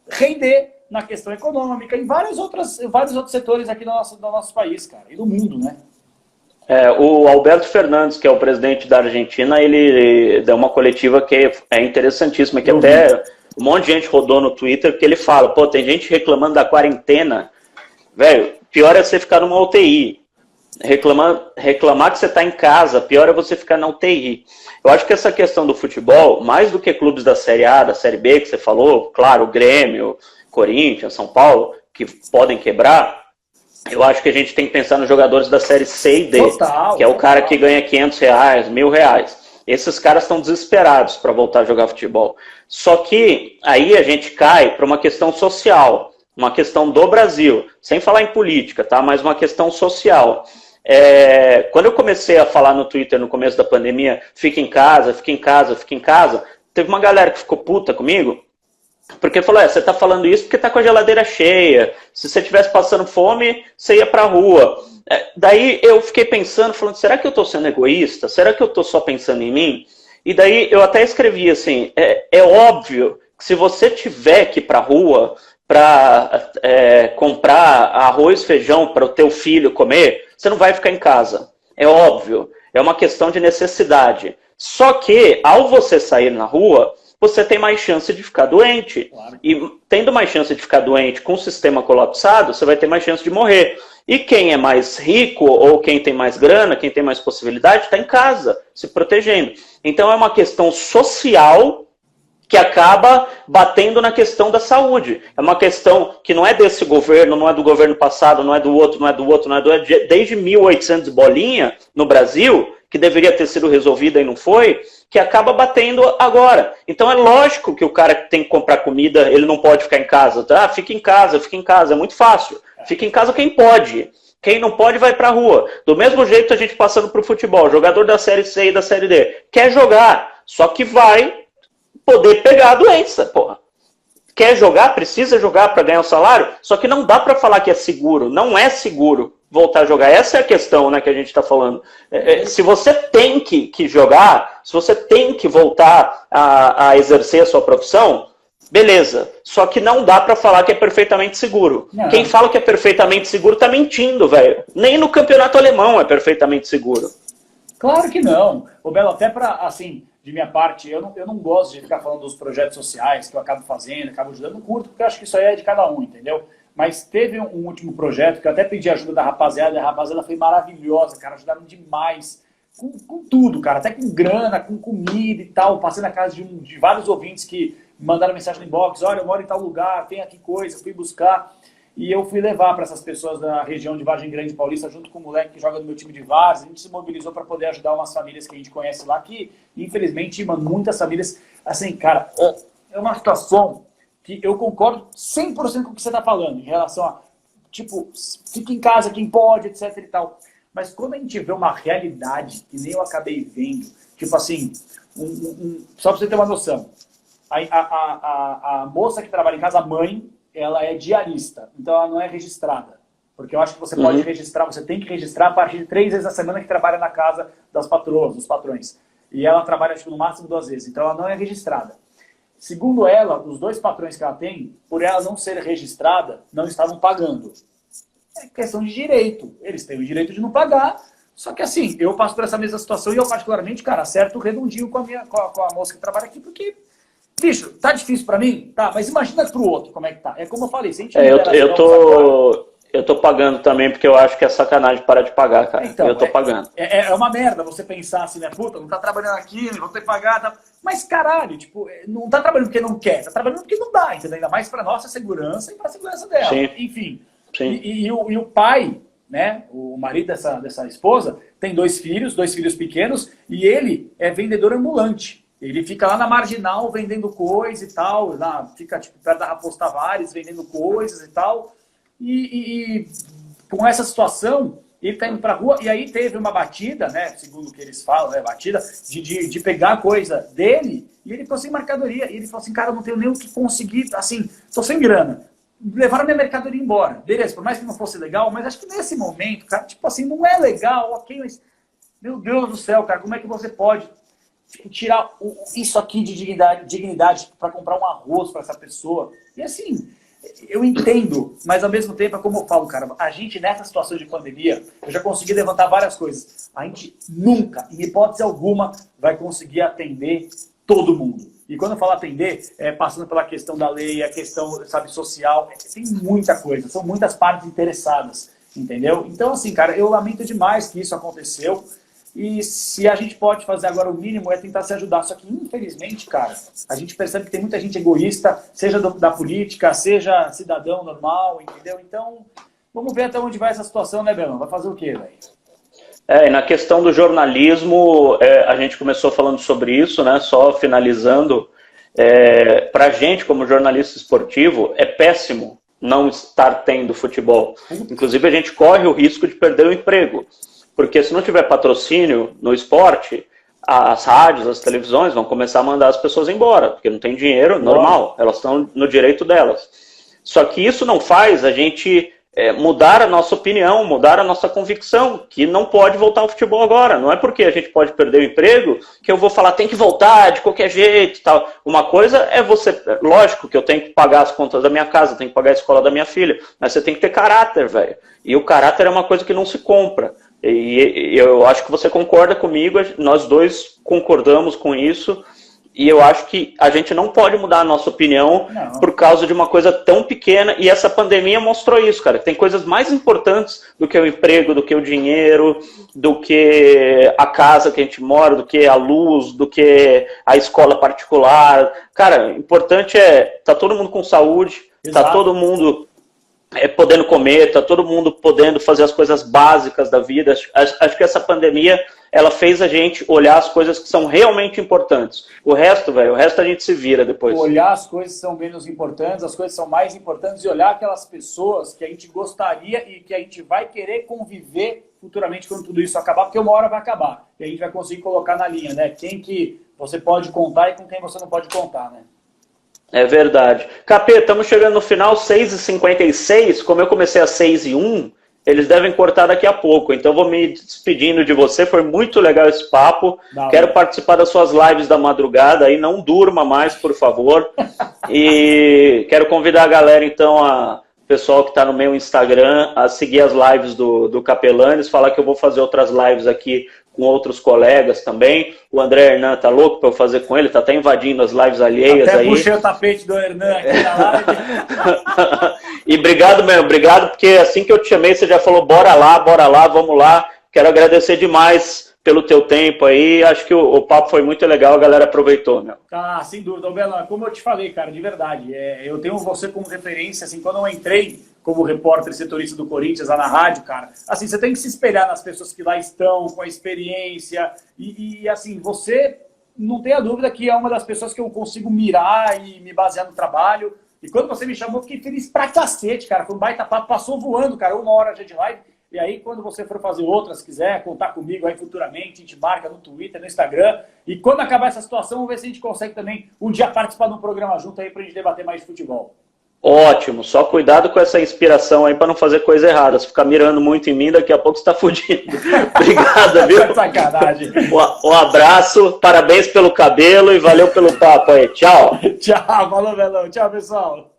render na questão econômica, em vários outros setores aqui do nosso país, cara, e do mundo, né? O Alberto Fernandes, que é o presidente da Argentina, ele deu uma coletiva que é interessantíssima, que até um monte de gente rodou no Twitter, que ele fala, pô, tem gente reclamando da quarentena, velho, pior é você ficar numa UTI, reclamar que você está em casa, pior é você ficar na UTI. Eu acho que essa questão do futebol, mais do que clubes da Série A, da Série B, que você falou, claro, o Grêmio, Corinthians, São Paulo, que podem quebrar, eu acho que a gente tem que pensar nos jogadores da série C e D, Total, que é o cara que ganha R$500, R$1.000. Esses caras estão desesperados para voltar a jogar futebol. Só que aí a gente cai para uma questão social, uma questão do Brasil, sem falar em política, tá? Mas uma questão social. Quando eu comecei a falar no Twitter no começo da pandemia, fica em casa, fica em casa, fica em casa, teve uma galera que ficou puta comigo, porque falou, você tá falando isso porque tá com a geladeira cheia, se você estivesse passando fome, você ia pra rua. Daí eu fiquei pensando, falando, será que eu tô sendo egoísta? Será que eu tô só pensando em mim? E daí eu até escrevi assim, é óbvio que se você tiver que ir pra rua para comprar arroz, feijão para o teu filho comer, você não vai ficar em casa. É óbvio, é uma questão de necessidade. Só que, ao você sair na rua, você tem mais chance de ficar doente. Claro. E tendo mais chance de ficar doente com o sistema colapsado, você vai ter mais chance de morrer. E quem é mais rico, ou quem tem mais grana, quem tem mais possibilidade, está em casa, se protegendo. Então é uma questão social que acaba batendo na questão da saúde. É uma questão que não é desse governo, não é do governo passado, não é do outro, não é do outro, não é do outro. Desde 1800 bolinha, no Brasil, que deveria ter sido resolvida e não foi, que acaba batendo agora. Então é lógico que o cara que tem que comprar comida, ele não pode ficar em casa. Tá? Fica em casa, é muito fácil. Fica em casa quem pode. Quem não pode vai pra rua. Do mesmo jeito a gente passando pro futebol, jogador da Série C e da Série D, quer jogar, só que vai poder pegar a doença, porra. Quer jogar, precisa jogar para ganhar o salário, só que não dá para falar que é seguro, não é seguro voltar a jogar. Essa é a questão, né, que a gente está falando. Se você tem que jogar, se você tem que voltar a exercer a sua profissão, beleza. Só que não dá para falar que é perfeitamente seguro. Não. Quem fala que é perfeitamente seguro tá mentindo, velho. Nem no campeonato alemão é perfeitamente seguro. Claro que não. Ô Belo, até para, assim, de minha parte, eu não gosto de ficar falando dos projetos sociais que eu acabo fazendo, acabo ajudando, curto, porque eu acho que isso aí é de cada um, entendeu? Mas teve um último projeto que eu até pedi ajuda da rapaziada, e a rapaziada foi maravilhosa, cara, ajudaram demais, com tudo, cara, até com grana, com comida e tal. Passei na casa de vários ouvintes que mandaram mensagem no inbox, olha, eu moro em tal lugar, tem aqui coisa, fui buscar. E eu fui levar para essas pessoas da região de Vargem Grande Paulista, junto com o moleque que joga no meu time de Várzea. A gente se mobilizou para poder ajudar umas famílias que a gente conhece lá, que infelizmente, muitas famílias, assim, cara, é uma situação que eu concordo 100% com o que você está falando, em relação a, tipo, fica em casa quem pode, etc e tal. Mas quando a gente vê uma realidade que nem eu acabei vendo, tipo assim, só para você ter uma noção, a moça que trabalha em casa, a mãe, ela é diarista, então ela não é registrada. Porque eu acho que você pode registrar, você tem que registrar a partir de 3 vezes a semana que trabalha na casa das patroas, dos patrões. E ela trabalha, acho que no máximo 2 vezes, então ela não é registrada. Segundo ela, os 2 patrões que ela tem, por ela não ser registrada, não estavam pagando. É questão de direito. Eles têm o direito de não pagar, só que assim, eu passo por essa mesma situação e eu particularmente, cara, acerto redondinho com a moça que trabalha aqui, porque... Bicho, tá difícil pra mim? Tá, mas imagina pro outro como é que tá. É como eu falei, se a gente eu tô pagando também, porque eu acho que é sacanagem parar de pagar, cara. Então, eu tô pagando. É uma merda você pensar assim, né? Puta, não tá trabalhando aqui, não vou ter que pagar. Tá... Mas caralho, tipo, não tá trabalhando porque não quer, tá trabalhando porque não dá, entendeu? Ainda mais pra nossa segurança e pra segurança dela. Sim. Enfim. Sim. E o pai, né? O marido dessa esposa, tem 2 filhos pequenos, e ele é vendedor ambulante. Ele fica lá na Marginal vendendo coisa e tal, lá, fica tipo, perto da Raposo Tavares vendendo coisas e tal. E com essa situação, ele tá indo pra rua, e aí teve uma batida, né, segundo o que eles falam, né, batida, de pegar coisa dele, e ele ficou sem mercadoria. E ele falou assim, cara, eu não tenho nem o que conseguir, assim, tô sem grana. Levaram minha mercadoria embora. Beleza, por mais que não fosse legal, mas acho que nesse momento, cara, tipo assim, não é legal, ok, mas, meu Deus do céu, cara, como é que você pode... tirar isso aqui de dignidade para comprar um arroz para essa pessoa. E assim, eu entendo, mas ao mesmo tempo é como eu falo, cara, a gente nessa situação de pandemia, eu já consegui levantar várias coisas. A gente nunca, em hipótese alguma, vai conseguir atender todo mundo. E quando eu falo atender, passando pela questão da lei, a questão, sabe, social, tem muita coisa, são muitas partes interessadas, entendeu? Então assim, cara, eu lamento demais que isso aconteceu. E se a gente pode fazer agora o mínimo é tentar se ajudar. Só que, infelizmente, cara, a gente percebe que tem muita gente egoísta, seja da política, seja cidadão normal, entendeu? Então, vamos ver até onde vai essa situação, né, Belão? Vai fazer o quê, velho? E na questão do jornalismo, a gente começou falando sobre isso, né? Só finalizando, pra gente, como jornalista esportivo, é péssimo não estar tendo futebol. Inclusive, a gente corre o risco de perder o emprego. Porque se não tiver patrocínio no esporte, as rádios, as televisões vão começar a mandar as pessoas embora, porque não tem dinheiro, normal, elas estão no direito delas. Só que isso não faz a gente mudar a nossa opinião, mudar a nossa convicção, que não pode voltar ao futebol agora. Não é porque a gente pode perder o emprego que eu vou falar tem que voltar de qualquer jeito e tal. Uma coisa é você, lógico que eu tenho que pagar as contas da minha casa, tenho que pagar a escola da minha filha, mas você tem que ter caráter, velho. E o caráter é uma coisa que não se compra. E eu acho que você concorda comigo, nós dois concordamos com isso, e eu acho que a gente não pode mudar a nossa opinião por causa de uma coisa tão pequena, e essa pandemia mostrou isso, cara. Tem coisas mais importantes do que o emprego, do que o dinheiro, do que a casa que a gente mora, do que a luz, do que a escola particular. Cara, o importante tá todo mundo com saúde, tá todo mundo podendo comer, tá todo mundo podendo fazer as coisas básicas da vida. Acho que essa pandemia, ela fez a gente olhar as coisas que são realmente importantes. O resto, velho, o resto a gente se vira depois. Olhar as coisas que são menos importantes, as coisas que são mais importantes, e olhar aquelas pessoas que a gente gostaria e que a gente vai querer conviver futuramente quando tudo isso acabar, porque uma hora vai acabar. E a gente vai conseguir colocar na linha, né? Quem que você pode contar e com quem você não pode contar, né? É verdade. Capê, estamos chegando no final, 6h56. Como eu comecei às 6h01, eles devem cortar daqui a pouco. Então eu vou me despedindo de você. Foi muito legal esse papo. Quero participar das suas lives da madrugada. Aí não durma mais, por favor. E quero convidar a galera, então, o pessoal que está no meu Instagram, a seguir as lives do Capelanes. Falar que eu vou fazer outras lives aqui com outros colegas também. O André Hernan tá louco para eu fazer com ele, tá até invadindo as lives alheias até aí. Puxei o tapete do Hernan aqui na live. E obrigado mesmo, obrigado, porque assim que eu te chamei, você já falou, bora lá, vamos lá. Quero agradecer demais pelo teu tempo aí, acho que o papo foi muito legal, a galera aproveitou, meu. Ah, sem dúvida, Belão, como eu te falei, cara, de verdade, eu tenho você como referência, assim, quando eu entrei como repórter setorista do Corinthians lá na rádio, cara, assim, você tem que se espelhar nas pessoas que lá estão, com a experiência, e assim, você não tenha dúvida que é uma das pessoas que eu consigo mirar e me basear no trabalho, e quando você me chamou, eu fiquei feliz pra cacete, cara, foi um baita papo, passou voando, cara, 1 hora já de live. E aí, quando você for fazer outras, quiser contar comigo aí futuramente, a gente marca no Twitter, no Instagram. E quando acabar essa situação, vamos ver se a gente consegue também um dia participar de um programa junto aí pra gente debater mais de futebol. Ótimo, só cuidado com essa inspiração aí para não fazer coisa errada. Se ficar mirando muito em mim, daqui a pouco você tá fudido. Obrigado, viu? Sacanagem. Um abraço, parabéns pelo cabelo e valeu pelo papo aí. Tchau. Tchau, falou, Belão. Tchau, pessoal.